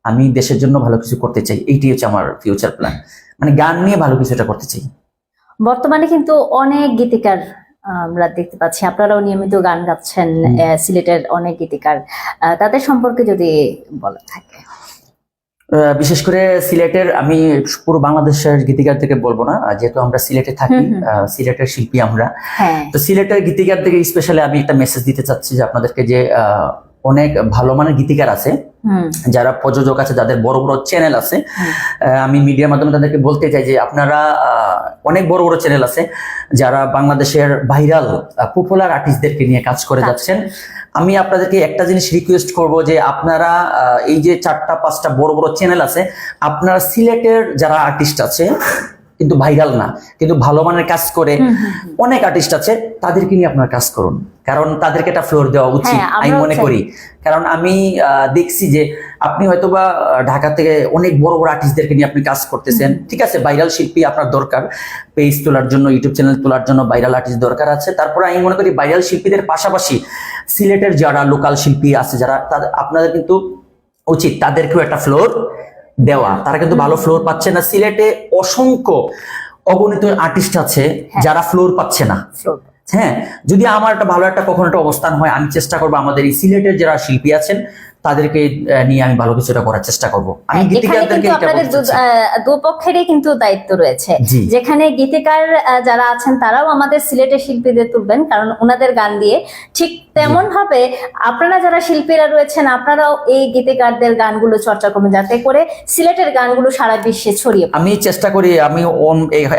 আমি দেশের জন্য ভালো কিছু করতে চাই। এইটাই হচ্ছে আমার ফিউচার প্ল্যান, মানে গান নিয়ে ভালো কিছুটা করতে চাই। বর্তমানে কিন্তু অনেক গীতিকার আমরা দেখতে পাচ্ছি, আপনারাও নিয়মিত গান গাচ্ছেন, সিলেটের অনেক গীতিকার, তাদের সম্পর্কে যদি বলা থাকে। বিশেষ করে সিলেটের, আমি পুরো বাংলাদেশের গীতিকার থেকে বলবো না, যেহেতু আমরা সিলেটে থাকি, সিলেটের শিল্পী আমরা। তো সিলেটের গীতিকার থেকে স্পেশালি আমি একটা মেসেজ দিতে চাচ্ছি যে আপনাদেরকে, যে অনেক ভালো মানের গীতিকার আছে, যারা প্রযোজক আছে, যাদের বড় বড় চ্যানেল আছে। আমি মিডিয়ার মাধ্যমে তাদেরকে বলতে চাই যে আপনারা অনেক বড় বড় চ্যানেল আছে যারা বাংলাদেশের ভাইরাল পপুলার আর্টিস্টদেরকে নিয়ে কাজ করে যাচ্ছেন। আমি আপনাদেরকে একটা জিনিস রিকোয়েস্ট করব যে আপনারা এই যে 4টা-5টা বড় বড় চ্যানেল আছে, আপনারা সিলেটের যারা আর্টিস্ট আছে কিন্তু ভাইরাল না, কিন্তু ভালো মানের কাজ করে অনেক আর্টিস্ট আছে, তাদেরকে নিয়ে আপনারা কাজ করুন, কারণ তাদেরকে একটা ফ্লোর দেওয়া উচিত আমি মনে করি। কারণ আমি দেখছি যে আপনি হয়তোবা ঢাকা থেকে অনেক বড় বড় আর্টিস্টদেরকে নিয়ে আপনি কাজ করতেছেন, ঠিক আছে, ভাইরাল শিল্পী আপনার দরকার, পেজ তোলার জন্য, ইউটিউব চ্যানেল তোলার জন্য ভাইরাল আর্টিস্ট দরকার আছে। তারপরে আমি মনে করি ভাইরাল শিল্পীদের পাশাপাশি সিলেটের যারা লোকাল শিল্পী আছে, যারা আপনাদের কিন্তু উচিত তাদেরকেও একটা ফ্লোর দেওয়া। তারা কিন্তু ভালো ফ্লোর পাচ্ছে না। সিলেটে অসংখ্য অগণিত আর্টিস্ট আছে যারা ফ্লোর পাচ্ছে না। হ্যাঁ, যদি আমার একটা ভালো একটা কখনো একটা অবস্থান হয়, আমি চেষ্টা করবো আমাদের এই সিলেটের যারা শিল্পী আছেন তাদেরকে নিয়ে আমি ভালো কিছুটা করার চেষ্টা করব। আমি গীতিকারদেরকে দুপক্ষেরই কিন্তু দায়িত্ব রয়েছে। যেখানে গীতিকার যারা আছেন তারাও আমাদের সিলেটের শিল্পীদের তুলবেন, কারণ ওনাদের গান দিয়ে ঠিক তেমন ভাবে আপনারা যারা শিল্পীরা রয়েছেন আপনারাও এই গীতিকারদের গানগুলো চর্চা করবেন, যাতে করে সিলেটের গানগুলো সারা বিশ্বে ছড়িয়ে পড়ে। আমি চেষ্টা করি, আমি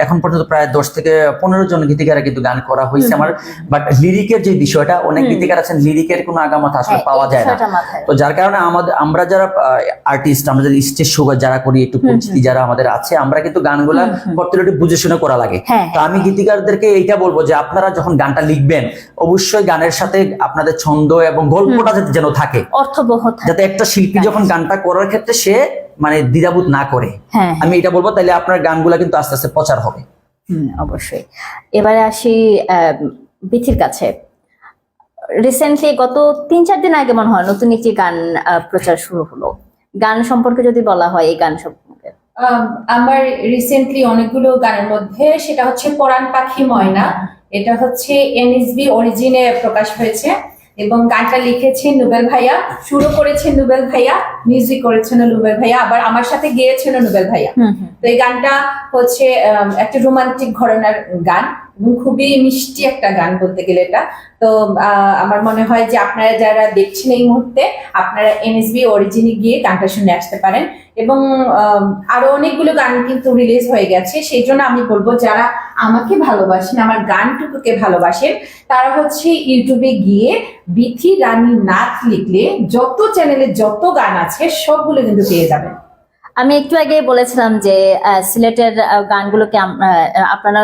এখন পর্যন্ত প্রায় 10 থেকে 15 জন গীতিকার কিন্তু গান করা হয়েছে আমার, বাট লিরিকের যে বিষয়টা, অনেক গীতিকার আছেন লিরিকের কোনো আগামাথা আসলে পাওয়া যায় না। তো যার কারণে আমরা যারা আর্টিস্ট, আমরা যারা স্টেজ শো যারা করি, একটু পরিচিতি যারা আমাদের আছে, আমরা কিন্তু গানগুলা করতে বুঝে শুনে করা লাগে। তো আমি গীতিকারদেরকে এইটা বলবো যে আপনারা যখন গানটা লিখবেন, অবশ্যই গানের সাথে আপনাদের ছন্দ এবং গল্পটা যেন থাকে, অর্থবহ, যাতে একটা শিল্পী যখন গানটা করার ক্ষেত্রে সে মানে দ্বিধাবোধ না করে। আমি এটা বলবো, তাহলে আপনার গানগুলা কিন্তু আস্তে আস্তে প্রচার হবে। অবশ্যই। এবারে আসি বিথির কাছে। রিসেন্টলি গত 3-4 দিন আগে মনে হয় নতুন একটি গান প্রচার শুরু হলো। গান সম্পর্কে যদি বলা হয়, এই গান সম্পর্কে আমার রিসেন্টলি অনেকগুলো গানের মধ্যে সেটা হচ্ছে পরাণ পাখি ময়না, এটা হচ্ছে NSB অরিজিনে প্রকাশ হয়েছে এবং গানটা লিখেছেন নুবেল ভাইয়া, সুরও করেছেন নুবেল ভাইয়া, মিউজিক করেছেন নুবেল ভাইয়া, আবার আমার সাথে গেয়েছেন নুবেল ভাইয়া। তো এই গানটা হচ্ছে একটা রোমান্টিক ঘরানার গান এবং খুবই মিষ্টি একটা গান বলতে গেলে এটা। তো আমার মনে হয় যে আপনারা যারা দেখছেন এই মুহূর্তে, আপনারা NSB অরিজিনে গিয়ে গানটা শুনে আসতে পারেন এবং আরো অনেকগুলো গান কিন্তু রিলিজ হয়ে গেছে। সেই জন্য আমি বলবো যারা আমাকে ভালোবাসেন, আমার গানটুকুকে ভালোবাসেন, তারা হচ্ছে ইউটিউবে গিয়ে বিথি রানী নাথ লিখলে যত চ্যানেলে যত গান আছে সবগুলো কিন্তু পেয়ে যাবেন। আমি একটু আগে বলেছিলাম যে সিলেটের গানগুলোকে আপনারা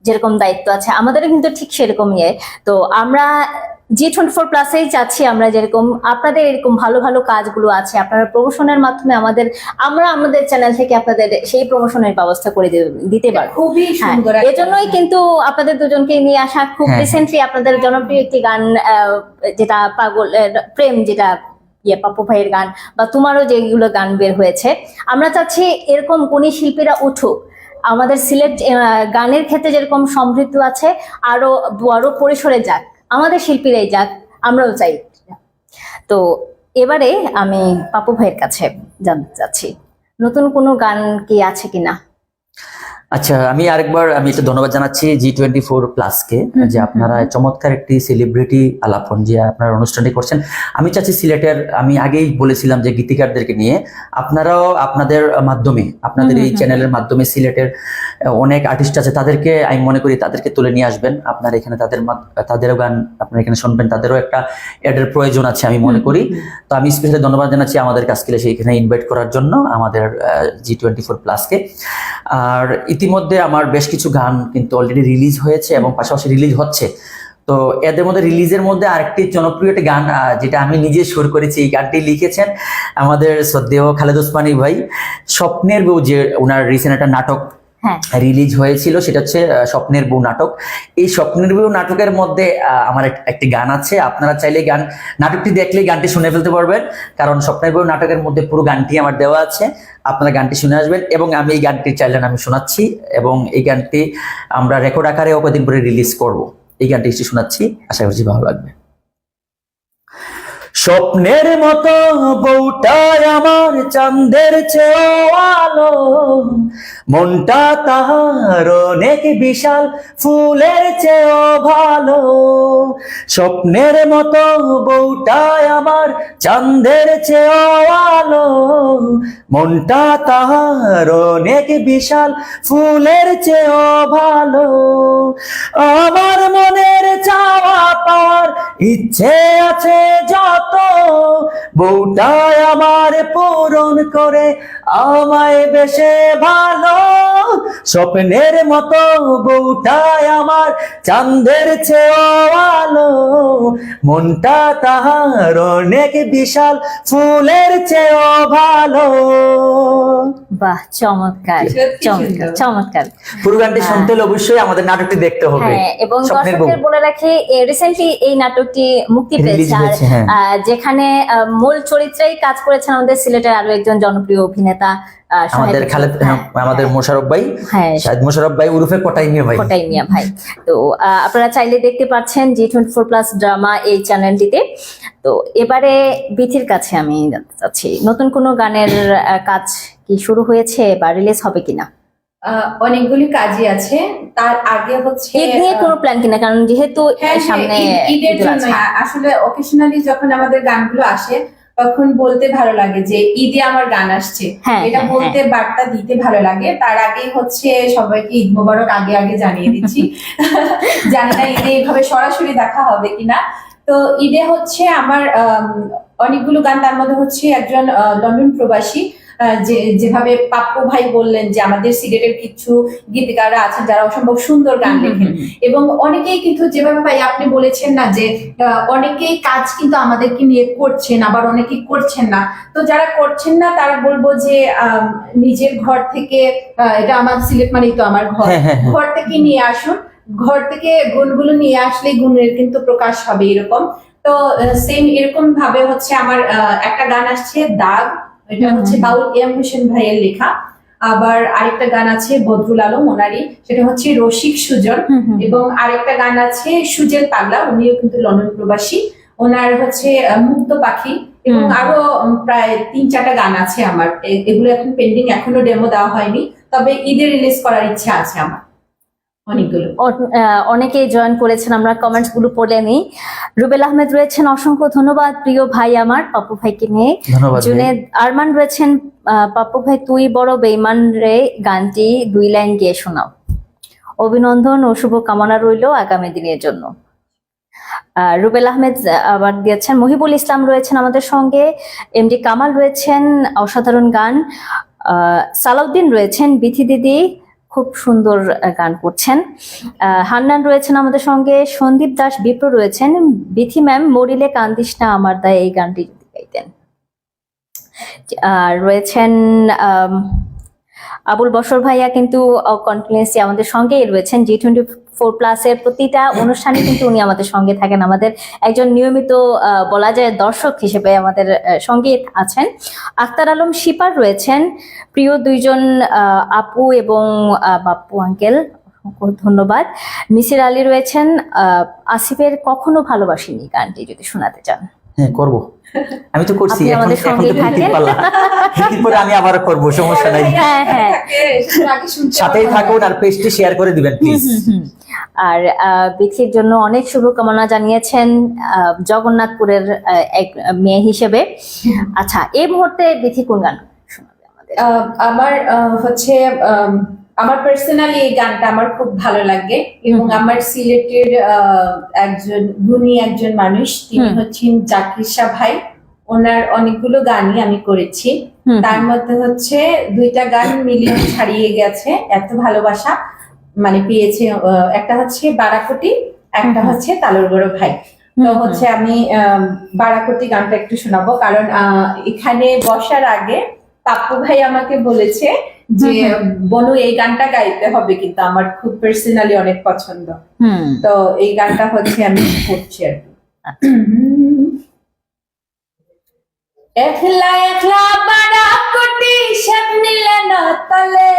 যেরকম দায়িত্ব আছে আমাদেরও কিন্তু ঠিক সেরকমই। তো আমরা G24+এই চাচ্ছি আমরা যেরকম আপনাদের এরকম ভালো ভালো কাজগুলো আছে আপনারা প্রমোশনের মাধ্যমে আমরা আমাদের চ্যানেল থেকে আপনাদের সেই প্রমোশনের ব্যবস্থা করে দিতে পারবো। খুবই সুন্দর একটা- এজন্যই কিন্তু আপনাদের দুজনকে নিয়ে আসা। খুব হ্যাঁ। রিসেন্টলি আপনাদের জনপ্রিয় একটি গান যেটা পাগলের প্রেম, যেটা পাপ্পু ভাইয়ের গান বা তোমারও যেগুলো গান বের হয়েছে, আমরা চাচ্ছি এরকম গুণী শিল্পীরা উঠুক। আমাদের সিলেট গানের ক্ষেত্রে যেরকম সমৃদ্ধ আছে আরো বড় পরিসরে যাক, আমাদের শিল্পীরাই যাক, আমরাও চাই। তো এবারে আমি পাপ্পু ভাইয়ের কাছে জানতে চাচ্ছি নতুন কোনো গান কি আছে কিনা। আচ্ছা, আমি আরেকবার এটা ধন্যবাদ জানাচ্ছি G24+কে যে আপনারা চমৎকার একটি সেলিব্রিটি আলাপন যে আপনারা অনুষ্ঠানটি করছেন। আমি চাচ্ছি সিলেটের, আমি আগেই বলেছিলাম যে গীতিকারদেরকে নিয়ে আপনারাও আপনাদের মাধ্যমে, আপনাদের এই চ্যানেলের মাধ্যমে সিলেটের অনেক আর্টিস্ট আছে, তাদেরকে আমি মনে করি তাদেরকে তুলে নিয়ে আসবেন। আপনার এখানে তাদেরও গান আপনারা এখানে শুনবেন, তাদেরও একটা অ্যাডের প্রয়োজন আছে আমি মনে করি। তো আমি স্পেশালি ধন্যবাদ জানাচ্ছি আমাদের কাছকে সেইখানে ইনভাইট করার জন্য আমাদের G24+কে। আর ইতিমধ্যে আমার বেশ কিছু গান কিন্তু অলরেডি রিলিজ হয়েছে এবং পাশাপাশি রিলিজ হচ্ছে। তো এদের মধ্যে রিলিজের মধ্যে আরেকটি জনপ্রিয় একটি গান যেটা আমি নিজে সুর করেছি, এই গানটি লিখেছেন আমাদের শ্রদ্ধেয় খালেদ ওসমানী ভাই। স্বপ্নের বউ, যে ওনার রিসেন্ট একটা নাটক রিলিজ হয়েছিল, সেটা হচ্ছে স্বপ্নের বউ নাটক। এই স্বপ্নের বউ নাটকের মধ্যে আমার একটি গান আছে। আপনারা চাইলে নাটকটি দেখলে গানটি শুনে ফেলতে পারবেন, কারণ স্বপ্নের বউ নাটকের মধ্যে পুরো গানটি আমার দেওয়া আছে। আপনারা গানটি শুনে আসবেন এবং আমি এই গানটি চাইলে আমি শোনাচ্ছি এবং এই গানটি আমরা রেকর্ড আকারেও কদিন পরে রিলিজ করব। এই গানটি শোনাচ্ছি, আশা করছি ভালো লাগবে। স্বপ্নের মতো বউটাই আমার চাঁদের চেয়েও আলো, মনটা তাহার অনেক বিশাল ফুলের চেয়েও ভালো। স্বপ্নের মতো বউটাই আমার চাঁদের চেয়েও আলো, মনটা তাহার অনেক বিশাল ফুলের চেয়েও ভালো। আমার মনের চাওয়া পাওয়ার ইচ্ছে আছে যত, বউটাই আমার পূরণ করে আমায় বেশে ভালো। স্বপ্নের মতো বউটাই আমার চাঁদের চেয়েও আলো, মনটা তাহার অনেক বিশাল ফুলের চেয়েও ভালো। বাহ, চমৎকার সত্যি চমৎকার সুন্দর। চমৎকার। পুরো গানটি শুনতে হলে অবশ্যই আমাদের নাটকটি দেখতে হবে। হ্যাঁ, এবং স্বপ্নের বউ দর্শকদের বলে রাখি রিসেন্টলি এই নাটকটি মুক্তি রিলিজ পেয়েছে। আর হয়েছে, হ্যাঁ। যেখানে মূল চরিত্রেই কাজ করেছেন আমাদের সিলেটের আরো একজন জনপ্রিয় অভিনেতা আমাদের খালেদ, আমাদের মোশাররফ ভাই, হ্যাঁ, শাহেদ মোশাররফ ভাই উরুফে কোটাই মিয়া ভাই। কোটাই মিয়া ভাই। তো আপনারা চাইলে দেখতে পাচ্ছেন G24+ ড্রামা এই চ্যানেলটিতে। তো এবারে বিথির কাছে আমি জানতে চাচ্ছি নতুন কোনো গানের কাজ কি শুরু হয়েছে বা রিলিজ হবে কিনা। অনেকগুলি কাজই আছে। তার আগে হচ্ছে ঈদ নিয়ে কোনো প্ল্যান কিনা, কারণ যেহেতু হ্যাঁ, সামনে ঈদের ঈদ জন্য আছে। আসলে অকেশনালি যখন আমাদের গানগুলো আসে তখন বলতে ভালো লাগে যে ঈদে আমার গান আসছে, হ্যাঁ, এটা হ্যাঁ, বলতে বার্তা দিতে ভালো লাগে। তার আগেই হচ্ছে সবাইকে ঈদ মোবারক আগে আগে জানিয়ে দিচ্ছি। জানি না ঈদে এইভাবে সরাসরি দেখা হবে কিনা। তো ঈদে হচ্ছে আমার অনেকগুলো গান, তার মধ্যে হচ্ছে একজন লন্ডন প্রবাসী যেভাবে পাপ্পু ভাই বললেন যে আমাদের সিলেটের কিছু গীতিকাররা আছেন যারা অসম্ভব সুন্দর গান লেখেন, এবং অনেকেই কিন্তু যেভাবে ভাই আপনি বলেছেন না যে অনেকেই কাজ কিন্তু আমাদেরকে নিয়ে করছেন, আবার অনেকেই করছেন না। তো যারা করছেন না তারা বলবো যে নিজের ঘর থেকে, এটা আমার সিলেট মানেই তো আমার ঘর, ঘর থেকে নিয়ে আসুন। ঘর থেকে গুণগুলো নিয়ে আসলে গুণের কিন্তু প্রকাশ হবে এরকম। তো সেম এরকম ভাবে হচ্ছে আমার একটা গান আসছে দাগ, এটা হচ্ছে বাউল এম হোসেন ভাইয়ের লেখা। আবার আরেকটা গান আছে বদরুল আলম ওনারই, সেটা হচ্ছে রসিক সুজন। এবং আরেকটা গান আছে সুজেল পাগলা, উনিও কিন্তু লন্ডন প্রবাসী, ওনার হচ্ছে মুক্ত পাখি। এবং আরো প্রায় 3-4টা গান আছে আমার, এগুলো এখন পেন্ডিং, এখনো ডেমো দেওয়া হয়নি, তবে ঈদে রিলিজ করার ইচ্ছা আছে আমার। অনেকগুলো। অনেকেই জয়েন করেছেন, আমরা কমেন্টস গুলো পড়ে নিই। রুবেল আহমেদ রয়েছেন, অসংখ্য ধন্যবাদ প্রিয় ভাই আমার পাপ্পু ভাইকে নিয়ে। ধন্যবাদ ভাই। জুনেদ আরমান রয়েছেন, পাপ্পু ভাই তুই বড় বেঈমান রে গানটি 2 লাইন গিয়ে শোনাও। অভিনন্দন ও শুভ কামনা রইল আগামী দিনের জন্য। রুবেল আহমেদ আবার দিয়েছেন। মহিবুল ইসলাম রয়েছেন আমাদের সঙ্গে, এমডি কামাল রয়েছেন, অসাধারণ গান। সালাউদ্দিন রয়েছেন, বিথি দিদি খুব সুন্দর গান করছেন। হান্নান রয়েছেন আমাদের সঙ্গে, সন্দীপ দাস বিপ্র রয়েছেন, বিথি ম্যাম মরিলে কান্দিস না আমার দায় এই গানটি যদি গাইতেন। রয়েছেন আবুল বশর ভাইয়া কিন্তু কন্টিনিউসলি আমাদের সঙ্গেই রয়েছেন। G24+ এর প্রতিটা অনুষ্ঠানে কিন্তু উনি আমাদের সঙ্গে থাকেন, আমাদের একজন নিয়মিত বলা যায় দর্শক হিসেবে আমাদের সঙ্গে আছেন। আখতার আলম শিপার রয়েছেন, প্রিয় দুইজন আপু এবং বাপ্পু আঙ্কেল, ধন্যবাদ। মিসির আলী রয়েছেন, আসিফের কখনো ভালোবাসিনি গানটি যদি শোনাতে চান। হ্যাঁ করব, আমি তো করছি, আপনি এখন আমাদের এখন সঙ্গেই তো প্রীতির থাকেন। পালা, প্রীতির পরে আমি আবার করব, সমস্যা নাই। হ্যাঁ হ্যাঁ, সাথেই থাকুন আর পেজটি শেয়ার করে দিবেন প্লিজ। আর বিথির জন্য অনেক শুভকামনা জানিয়েছেন জগন্নাথপুরের এক মেয়ে হিসেবে। আচ্ছা, এই মুহূর্তে বিথি কোন গান শোনাবে আমাদের? আমার হচ্ছে আমার পার্সোনালি এই গানটা আমার খুব ভালো লাগে এবং আমার সিলেটের একজন গুণী একজন মানুষ, তিনি হচ্ছেন জাকির শাহ ভাই। ওনার অনেকগুলো গানই আমি করেছি, তার মধ্যে হচ্ছে 2টা গান মিলিয়ন ছাড়িয়ে গেছে, এত ভালোবাসা মানে পেয়েছে। একটা হচ্ছে বারাকটি, একটা হচ্ছে তালুর বড় ভাই। তো হচ্ছে আমি বারাকটি গানটা একটু শোনাবো, কারণ এখানে বসার আগে পাপ্পু ভাই আমাকে বলেছে যে বনু এই গানটা গাইতে হবে, কিন্তু আমার খুব পার্সোনালি অনেক পছন্দ। তো এই গানটা হচ্ছে আমি করছি আর কি। একলা একলা বারাকটি সব নিলেন তলে,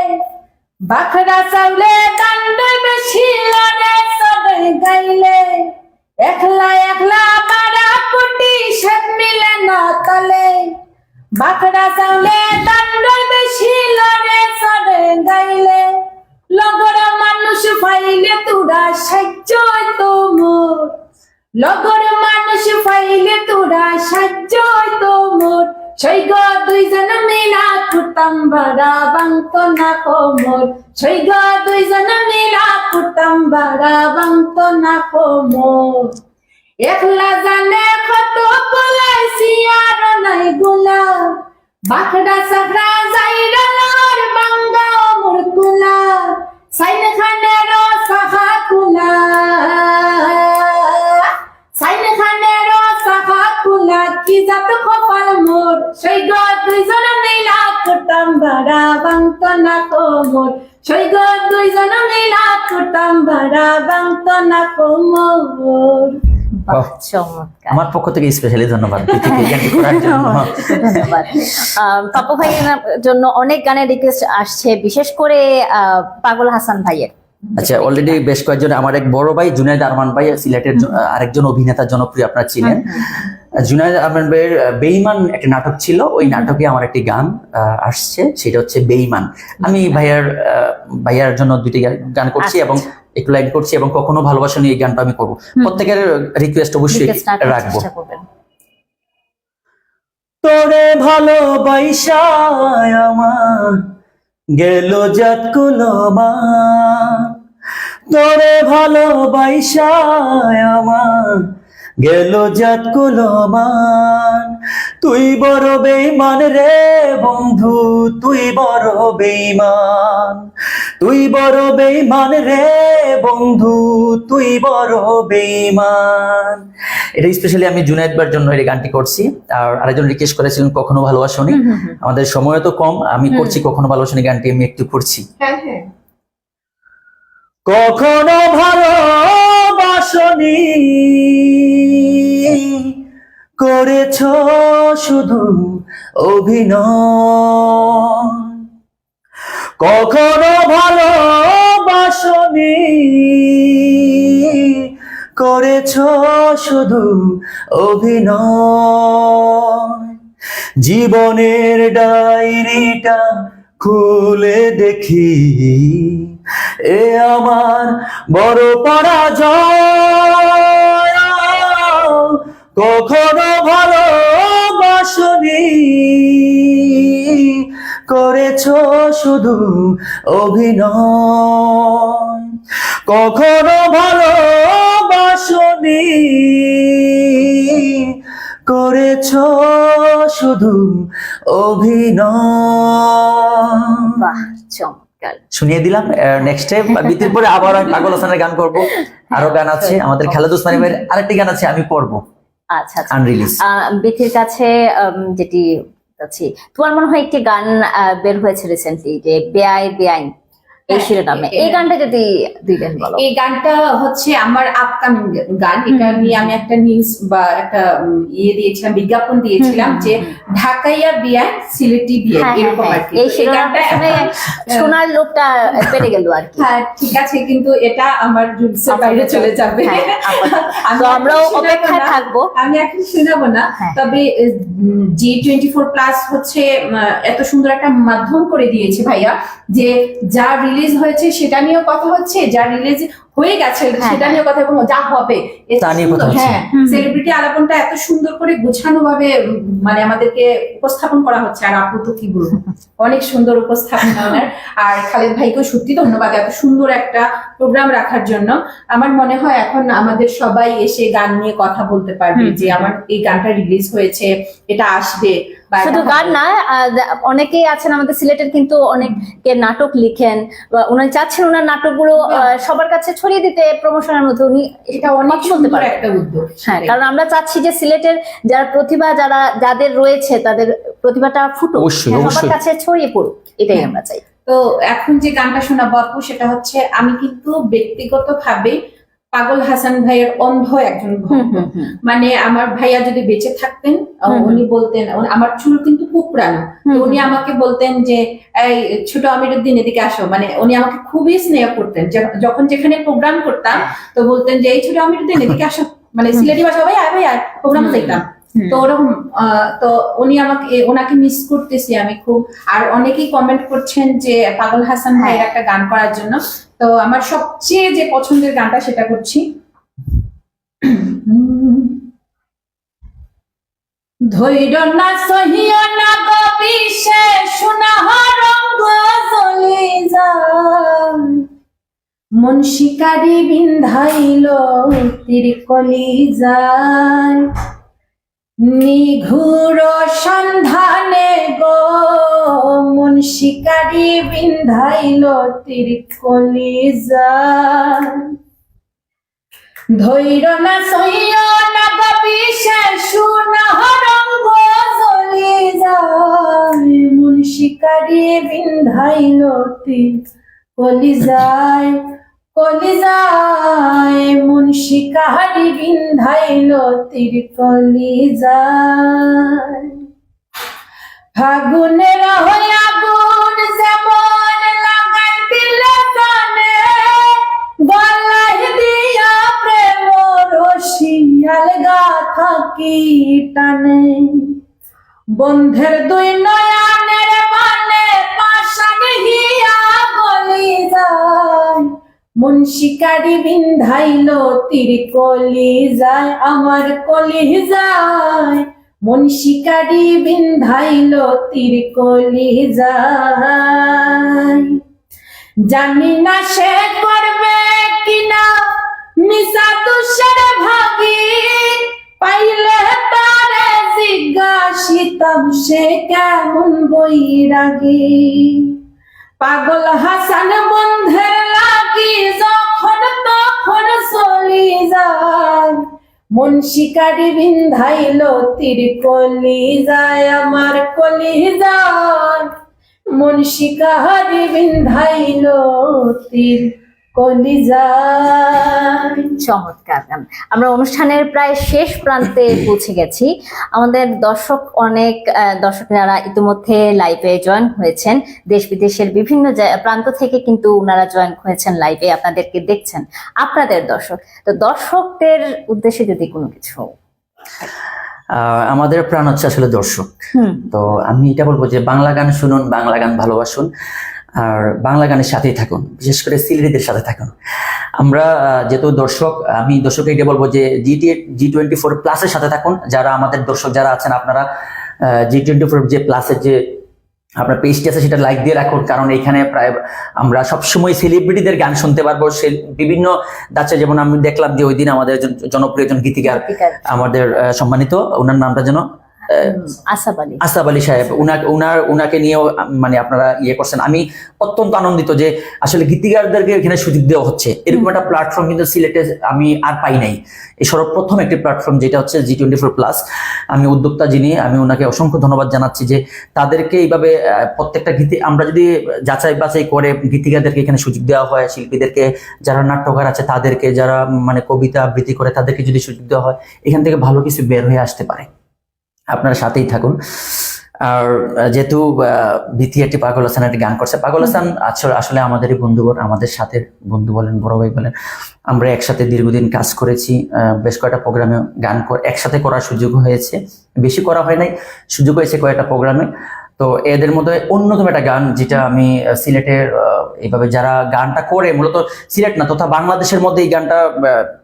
বাখরা চাউলে দান্ড বেশি লড়ে সবে গাইলে। একলা একলা বারাকটি সব মিলেন তলে, বাখরা চাউলে দান্ড বেশি লড়ে সবে গাইলে। লগর মানুষ পাইলে তোরা সাহায্য তোমর, লগর মানুষ পাইলে তোরা সাহায্য তোমর। সৈগ দুইজন মিলা করতাম বাড়া বাংত না কোমর, সৈগ দুইজন মিলা করতাম বাড়া বাংত না কোমর। একলা জানে কত বলাইছি আর নাই গুলা, বাখড়া সাকড়া যাইরা লর বাঙ্গা অমর কুলা, সাইন খানের সাহা কুলা, সাইন খানের সাহা কুলা, কি জাত কপাল মোর। সৈগ দুইজন মিলা করতাম বাড়া বাংত না কোমর, সৈগ দুইজন মিলা করতাম বাড়া বাংত না কোমর। চমৎকার, আমার পক্ষ থেকে স্পেশালি ধন্যবাদ প্রীতিকে গানটি করার জন্য। ধন্যবাদ। পাপ্পু ভাইয়ের জন্য অনেক গানের রিকোয়েস্ট আসছে, বিশেষ করে পাগল হাসান ভাইয়ের। আচ্ছা, অলরেডি বেশ কয়েকজন, আমার এক বড় ভাই জুনায়েদ আরমান ভাই, সিলেটের আরেকজন অভিনেতা জনপ্রিয়, আপনারা চিনেন। জুনায়েদ আরমান ভাইয়ের বেঈমান একটা নাটক ছিল, ওই নাটকে আমার একটি গান আসছে, সেটা হচ্ছে বেঈমান। আমি ভাইয়ার জন্য 2টি গান করছি এবং একটু লাইন করছি, এবং কখনো ভালোবাসা নিয়ে এই গানটা আমি করবো। প্রত্যেকের রিকোয়েস্ট অবশ্যই রাখবো। তোরে ভালোবাসা আমার গেল জাত কুলমা, তোরে ভালোবাসা আমার গেল জাত কুলমান। তুই বড় বেঈমান রে বন্ধু, তুই বড় বেঈমান, তুই বড় বেঈমান রে বন্ধু, তুই বড় বেঈমান। এটা স্পেশালি আমি জুনায়েদ ভাইয়ের জন্য এই গানটি করছি। আর আরেকজন রিকোয়েস্ট করেছিলেন কখনো ভালোবাসনি। আমাদের সময় তো কম, আমি করছি কখনো ভালোবাসনি গানটি, আমি একটু করছি। কখনো ভালোবাসনি করেছ শুধু অভিনয়, কখনো ভালোবাসনি করেছ শুধু অভিনয়। জীবনের ডায়েরিটা খুলে দেখি এ আমার বড় পরাজয়, কখনো ভালোবাসনি, করেছো শুধু অভিনয়, কখনো ভালোবাসনি, করেছো শুধু অভিনয়। বাহ, চমৎকার। শুনিয়ে দিলাম। নেক্সট বিতির পরে আবার আমি পাগল হাসানের গান করব, আরো গান আছে আমাদের খালেদ ওসমানী ভাইয়ের আরেকটি গান আছে আমি পড়বো আচ্ছা আচ্ছা। আনরিলিজ। বিথির কাছে যেটি আছে, তোমার মনে হয় একটি গান বের হয়েছে রিসেন্টলি, যে বেআই বেআইন, এই শিরোনামে, এই গানটা যদি দুই লাইন বলো। এই গানটা হচ্ছে আমার আপকামিং গান। এটা নিয়ে আমি একটা নিউজ বা একটা দিয়েছিলাম, বিজ্ঞাপন দিয়েছিলাম যে ঢাকাইয়া বিয়ান সিলেটি বিয়ান, হ্যাঁ, এরকম হ্যাঁ, আর কি। এই তো এই শিরোনামটা শুনে শোনার লোকটা পেরে গেল আর কি। হ্যাঁ ঠিক আছে, কিন্তু এটা আমার রুলসের বাইরে চলে যাবে। হ্যাঁ, তো আমি আমরাও এখন শোনাবো অপেক্ষায় না, থাকবো। আমি এখন শোনাবো না। হ্যাঁ। তবে G24+ হচ্ছে এত সুন্দর একটা মাধ্যম করে দিয়েছে ভাইয়া, যে যা রিলিজ হয়েছে সেটা নিয়েও কথা হচ্ছে, যা রিলিজ হয়ে গেছে সেটা নিয়েও কথা, এবং যা হবে তা নিয়ে কথা হচ্ছে। হ্যাঁ, সেলিব্রিটি আলাপনটা এত সুন্দর করে গোছানো ভাবে মানে আমাদেরকে উপস্থাপন করা হচ্ছে। আর আপু তো কি বলবো, অনেক সুন্দর উপস্থাপনা ওনার। আর খালেদ ভাইকেও সত্যি ধন্যবাদ এত সুন্দর একটা প্রোগ্রাম রাখার জন্য। আমার মনে হয় এখন আমাদের সবাই এসে গান নিয়ে কথা বলতে পারবে, যে আমার এই গানটা রিলিজ হয়েছে, এটা আসবে। বা শুধু এটা গান না, অনেকেই আছেন আমাদের সিলেটের, কিন্তু অনেকে নাটক লিখেন, বা উনি চাচ্ছেন ওনার নাটকগুলো সবার কাছে ছড়িয়ে দিতে, প্রমোশনের মধ্যে উনি এটা অনেক কথা বলতে সুন্দর পারবেন। একটা উদ্যোগ। হ্যাঁ, কারণ আমরা চাচ্ছি যে সিলেটের যারা প্রতিভা, যাদের রয়েছে তাদের প্রতিভাটা ফুটুক, অবশ্যই, সবার অবশ্যই। কাছে ছড়িয়ে পড়ুক, এটাই আমরা চাই। তো এখন যে গানটা শোনাবো আপু, সেটা হচ্ছে, আমি কিন্তু ব্যক্তিগতভাবে পাগল হাসান ভাইয়ের অন্ধ একজন ভক্ত। মানে আমার ভাইয়া যদি বেঁচে থাকতেন, উনি বলতেন, আমার চুল কিন্তু কুকড়ানো, তো উনি আমাকে বলতেন যে এই ছোট আমিরুদ্দিন এদিকে আসো। মানে উনি আমাকে খুবই স্নেহ করতেন, যখন যেখানে প্রোগ্রাম করতাম তো বলতেন যে এই ছোট আমিরুদ্দিন এদিকে আসো, মানে সিলেটি ভাষা, ভাই আয় ভাই আয়, প্রোগ্রামে দেখতাম। তো ওরকম তো উনি ওনাকে মিস করতেছি আমি খুব। আর অনেকেই কমেন্ট করছেন যে পাগল হাসান ভাইয়ের একটা গান করার জন্য। তো আমার সবচেয়ে যে পছন্দের গানটা সেটা করছি। ধৈর্য না সহিও না গো বিশেষ রঙ্গ জ্বলে যায়, মন শিকারি বিন্ধাইল তীর কলি যায়, নিঘুর সন্ধানে গো মন শিকারি বিন্ধাইল তীর কলি যায়, ধৈর্য না সহিও না গো বিশেষ রঙ্গ জ্বলে যায়, মন শিকারি বিন্ধাইল তীর কলি যায়, কলি যায়, মন শিকারি বিন্ধাইল তীর কলি যায়। ফাগুনের হয়ে আগুন যেমন লাগাই দিলে কানে, গলায় দিয়া প্রেম রশি আলগা থাকি টানে, বন্ধের দুই নয়নের বানে পাশান হিয়া গলি যায়, মন শিকারি বিন্ধাইল তীর কলি যায়, আমার কলি যায়, মন শিকারি বিন্ধাইল তীর কলি যায়। জানি না সে করবে কিনা মিশা তুষার ভাগি, পাইলে তারে জিজ্ঞাসিতাম সে কেমন বৈরাগী, পাগল হাসান বন্ধের লাগি যখন তখন চলি যায়, মন শিকারি বিন্ধাইল তীর কলি যায়, আমার কলি যায়, মন শিকারি বিন্ধাইল তীর কলি যায়। চমৎকার গান। আমরা অনুষ্ঠানের প্রায় শেষ প্রান্তে পৌঁছে গেছি। আমাদের অনেক দর্শক যারা ইতিমধ্যে লাইভে জয়েন হয়েছেন, দেশ বিদেশের বিভিন্ন প্রান্ত থেকে কিন্তু ওনারা জয়েন হয়েছেন লাইভে, আপনাদেরকে দেখছেন, আপনাদের দর্শক। তো দর্শকদের উদ্দেশ্যে যদি কোনো কিছু। আমাদের প্রাণ হচ্ছে আসলে দর্শক। তো আমি এটা বলবো যে বাংলা গান শুনুন, বাংলা গান ভালোবাসুন। আর বাংলা গানের সাথেই থাকুন, বিশেষ করে সিলেটিদের সাথে থাকুন। আমরা যেহেতু দর্শক, আমি দর্শককে এটা বলবো যে G24+ এর সাথে থাকুন। যারা আমাদের দর্শক যারা আছেন, আপনারা G24 যে প্লাসের যে আপনার পেজটি আছে সেটা লাইক দিয়ে রাখুন, কারণ এখানে প্রায় আমরা সবসময় সেলিব্রিটিদের গান শুনতে পারবো। সে বিভিন্ন দাচ্ছে, যেমন আমি দেখলাম যে ওই দিন আমাদের জনপ্রিয় একজন গীতিকার, আমাদের সম্মানিত, ওনার নামটা যেন আসাব আলী সাহেব, উনাকে নিয়েও মানে আপনারা ইয়ে করছেন। আমি অত্যন্ত আনন্দিত যে আসলে গীতিকারদেরকে এখানে সুযোগ দেওয়া হচ্ছে। এরকম একটা প্ল্যাটফর্ম কিন্তু সিলেটে আমি আর পাই নাই। এই সর্বপ্রথম একটি প্ল্যাটফর্ম যেটা হচ্ছে G24+। আমি উদ্যোক্তা যিনি, আমি ওনাকে অসংখ্য ধন্যবাদ জানাচ্ছি যে তাদেরকে এইভাবে প্রত্যেকটা গীতি আমরা যদি যাচাই বাছাই করে গীতিকারদেরকে এখানে সুযোগ দেওয়া হয়, শিল্পীদেরকে যারা নাট্যকার আছে তাদেরকে, যারা মানে কবিতা আবৃত্তি করে তাদেরকে যদি সুযোগ দেওয়া হয়, এখান থেকে ভালো কিছু বের হয়ে আসতে পারে। আপনারা সাথেই থাকুন। আর যেহেতু বিথিয়াটি পাগল হাসান একটি গান করছে, পাগল হাসান আসলে আমাদেরই বন্ধুবর, আমাদের সাথে বন্ধু বলেন, বড় ভাই বলেন। আমরা একসাথে দীর্ঘদিন কাজ করেছি, বেশ কয়েকটা প্রোগ্রামে গান একসাথে করার সুযোগ হয়েছে, বেশি করা হয় নাই, সুযোগ হয়েছে কয়েকটা প্রোগ্রামে। তো এদের মধ্যে অন্যতম একটা গান যেটা আমি সিলেটের এইভাবে যারা গানটা করে, মূলত সিলেট না তথা বাংলাদেশের মধ্যে এই গানটা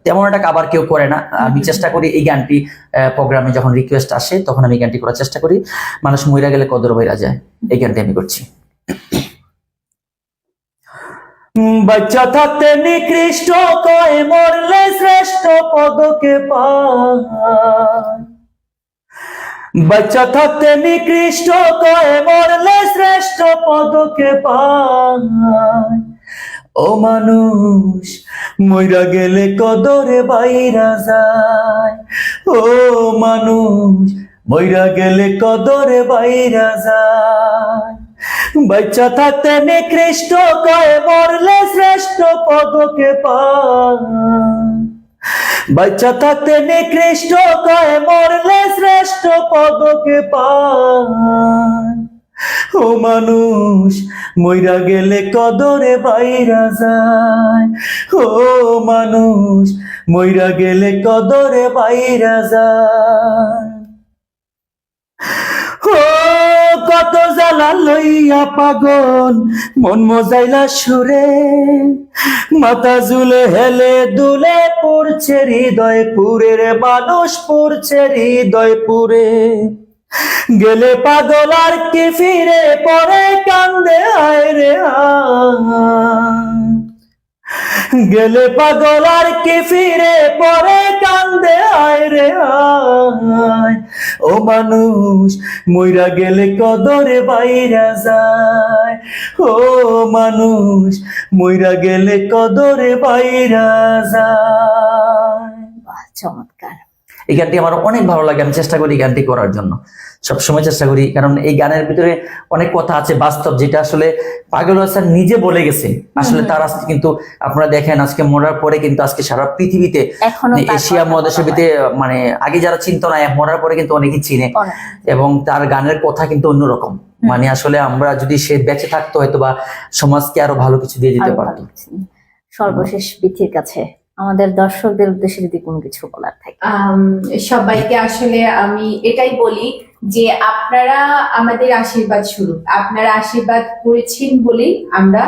তেমন একটা কাভার কেউ করে না। আমি চেষ্টা করি এই গানটি প্রোগ্রামে যখন রিকোয়েস্ট আসে তখন আমি গানটি করার চেষ্টা করি। মানুষ মইরা গেলে কদর বইরা যায়, এই গানটি আমি করছি। বাচ্চা থাকতে নিকৃষ্ট কয়, মরলে শ্রেষ্ঠ পদকে পায়। বাচ্চা থাকতে নিকৃষ্ট কয়, মরলে শ্রেষ্ঠ পদকে পায়। ও মানুষ মইরা গেলে কদরে বাইরা যায়। ও মানুষ মইরা গেলে কদরে বাইরা যায়। বাচ্চা থাকতে নিকৃষ্ট কয়, মরলে শ্রেষ্ঠ পদকে পায়। বাচ্চা থাকতে নিকৃষ্ট কয়, মরলে শ্রেষ্ঠ পদকে পায়। ও মানুষ মইরা গেলে কদরে বাইরা যায়। ও মানুষ মইরা গেলে কদরে বাইরা যায়। ও কত জ্বালা লইয়া পাগল মন মজাইলা সুরে, মাথা ঝুলে হেলে দুলে পড়ছে হৃদয় পুরে রে মানুষ, পড়ছে হৃদয় পুরে। গেলে পাগল আর কি ফিরে, পরে কান্দে হায় রে হায়। গেলে পাগল আর কি ফিরে, পরে কান্দে হায় রে হায়। ও মানুষ মইরা গেলে কদরে বাইরা যায়। ও মানুষ মইরা গেলে কদরে বাইরা যায়। চমৎকার। এই গানটি আমার অনেক ভালো লাগে, আমি চেষ্টা করি গানটি করার জন্য, সবসময় চেষ্টা করি, কারণ এই গানের ভিতরে অনেক কথা আছে বাস্তব, যেটা আসলে পাগল হাসান নিজে বলে গেছে। আসলে তার আজকে কিন্তু আপনারা দেখেন, আজকে মরার পরে কিন্তু আজকে সারা পৃথিবীতে, এশিয়া মহাদেশের ভিতরে মানে আগে যারা চিনতো না, মরার পরে কিন্তু অনেকেই চিনে, এবং তার গানের কথা কিন্তু অন্যরকম। মানে আসলে আমরা যদি সে বেঁচে থাকতো, হয়তো বা সমাজকে আরো ভালো কিছু দিয়ে দিতে পারতো। সর্বশেষ বিথির কাছে আমাদের দর্শকদের উদ্দেশ্যে যদি কোনো কিছু বলার থাকে। সবাইকে আসলে আমি এটাই বলি যে আপনারা আমাদের আশীর্বাদ স্বরূপ, আপনারা আশীর্বাদ করেছেন বলেই আমরা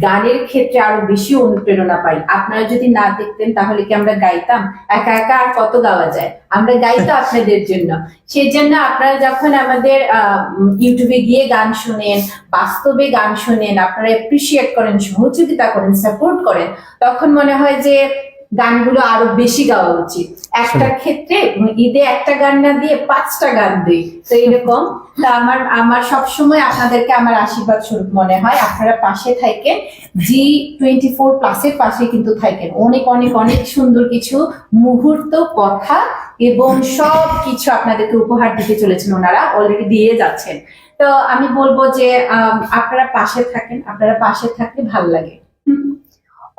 গানের ক্ষেত্রে আরো বেশি অনুপ্রেরণা পাই। আপনারা যদি না দেখতেন তাহলে কি আমরা গাইতাম? একা একা আর কত গাওয়া যায়, আমরা গাইতো আপনাদের জন্য। সেই জন্য আপনারা যখন আমাদের ইউটিউবে গিয়ে গান শুনেন, বাস্তবে গান শুনেন, আপনারা এপ্রিসিয়েট করেন, সহযোগিতা করেন, সাপোর্ট করেন, তখন মনে হয় যে গানগুলো আরো বেশি গাওয়া উচিত। একটা ক্ষেত্রে ঈদে একটা গান না দিয়ে 5টা গান দিই, তো এরকম। তা আমার সবসময় আপনাদেরকে আমার আশীর্বাদ স্বরূপ মনে হয়। আপনারা পাশে থাকেন, G24+ এর পাশে কিন্তু থাকেন। অনেক অনেক অনেক সুন্দর কিছু মুহূর্ত, কথা এবং সব কিছু আপনাদেরকে উপহার দিতে চলেছেন, ওনারা অলরেডি দিয়ে যাচ্ছেন। তো আমি বলবো যে আপনারা পাশে থাকেন, আপনারা পাশে থাকলে ভালো লাগে।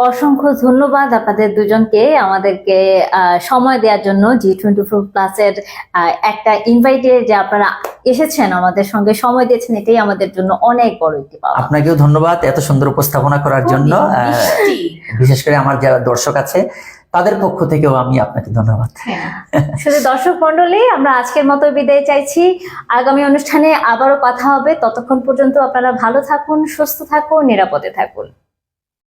অসংখ্য ধন্যবাদ আপনাদের দুজনকে আমাদেরকে সময় দেওয়ার জন্য। G24+ এর একটা ইনভাইটে যে আপনারা এসেছেন, আমাদের সঙ্গে সময় দিয়েছেন, এটাই আমাদের জন্য অনেক বড় একটি পাওয়া। আপনাকেও ধন্যবাদ এত সুন্দর উপস্থাপনা করার জন্য। বিশেষ করে আমার যারা দর্শক আছে তাদের পক্ষ থেকেও আমি আপনাকে ধন্যবাদ। হ্যাঁ, শুধু দর্শক মন্ডলী, আমরা আজকের মতো বিদায় চাইছি। আগামী অনুষ্ঠানে আবারও কথা হবে। ততক্ষণ পর্যন্ত আপনারা ভালো থাকুন, সুস্থ থাকুন, নিরাপদে থাকুন।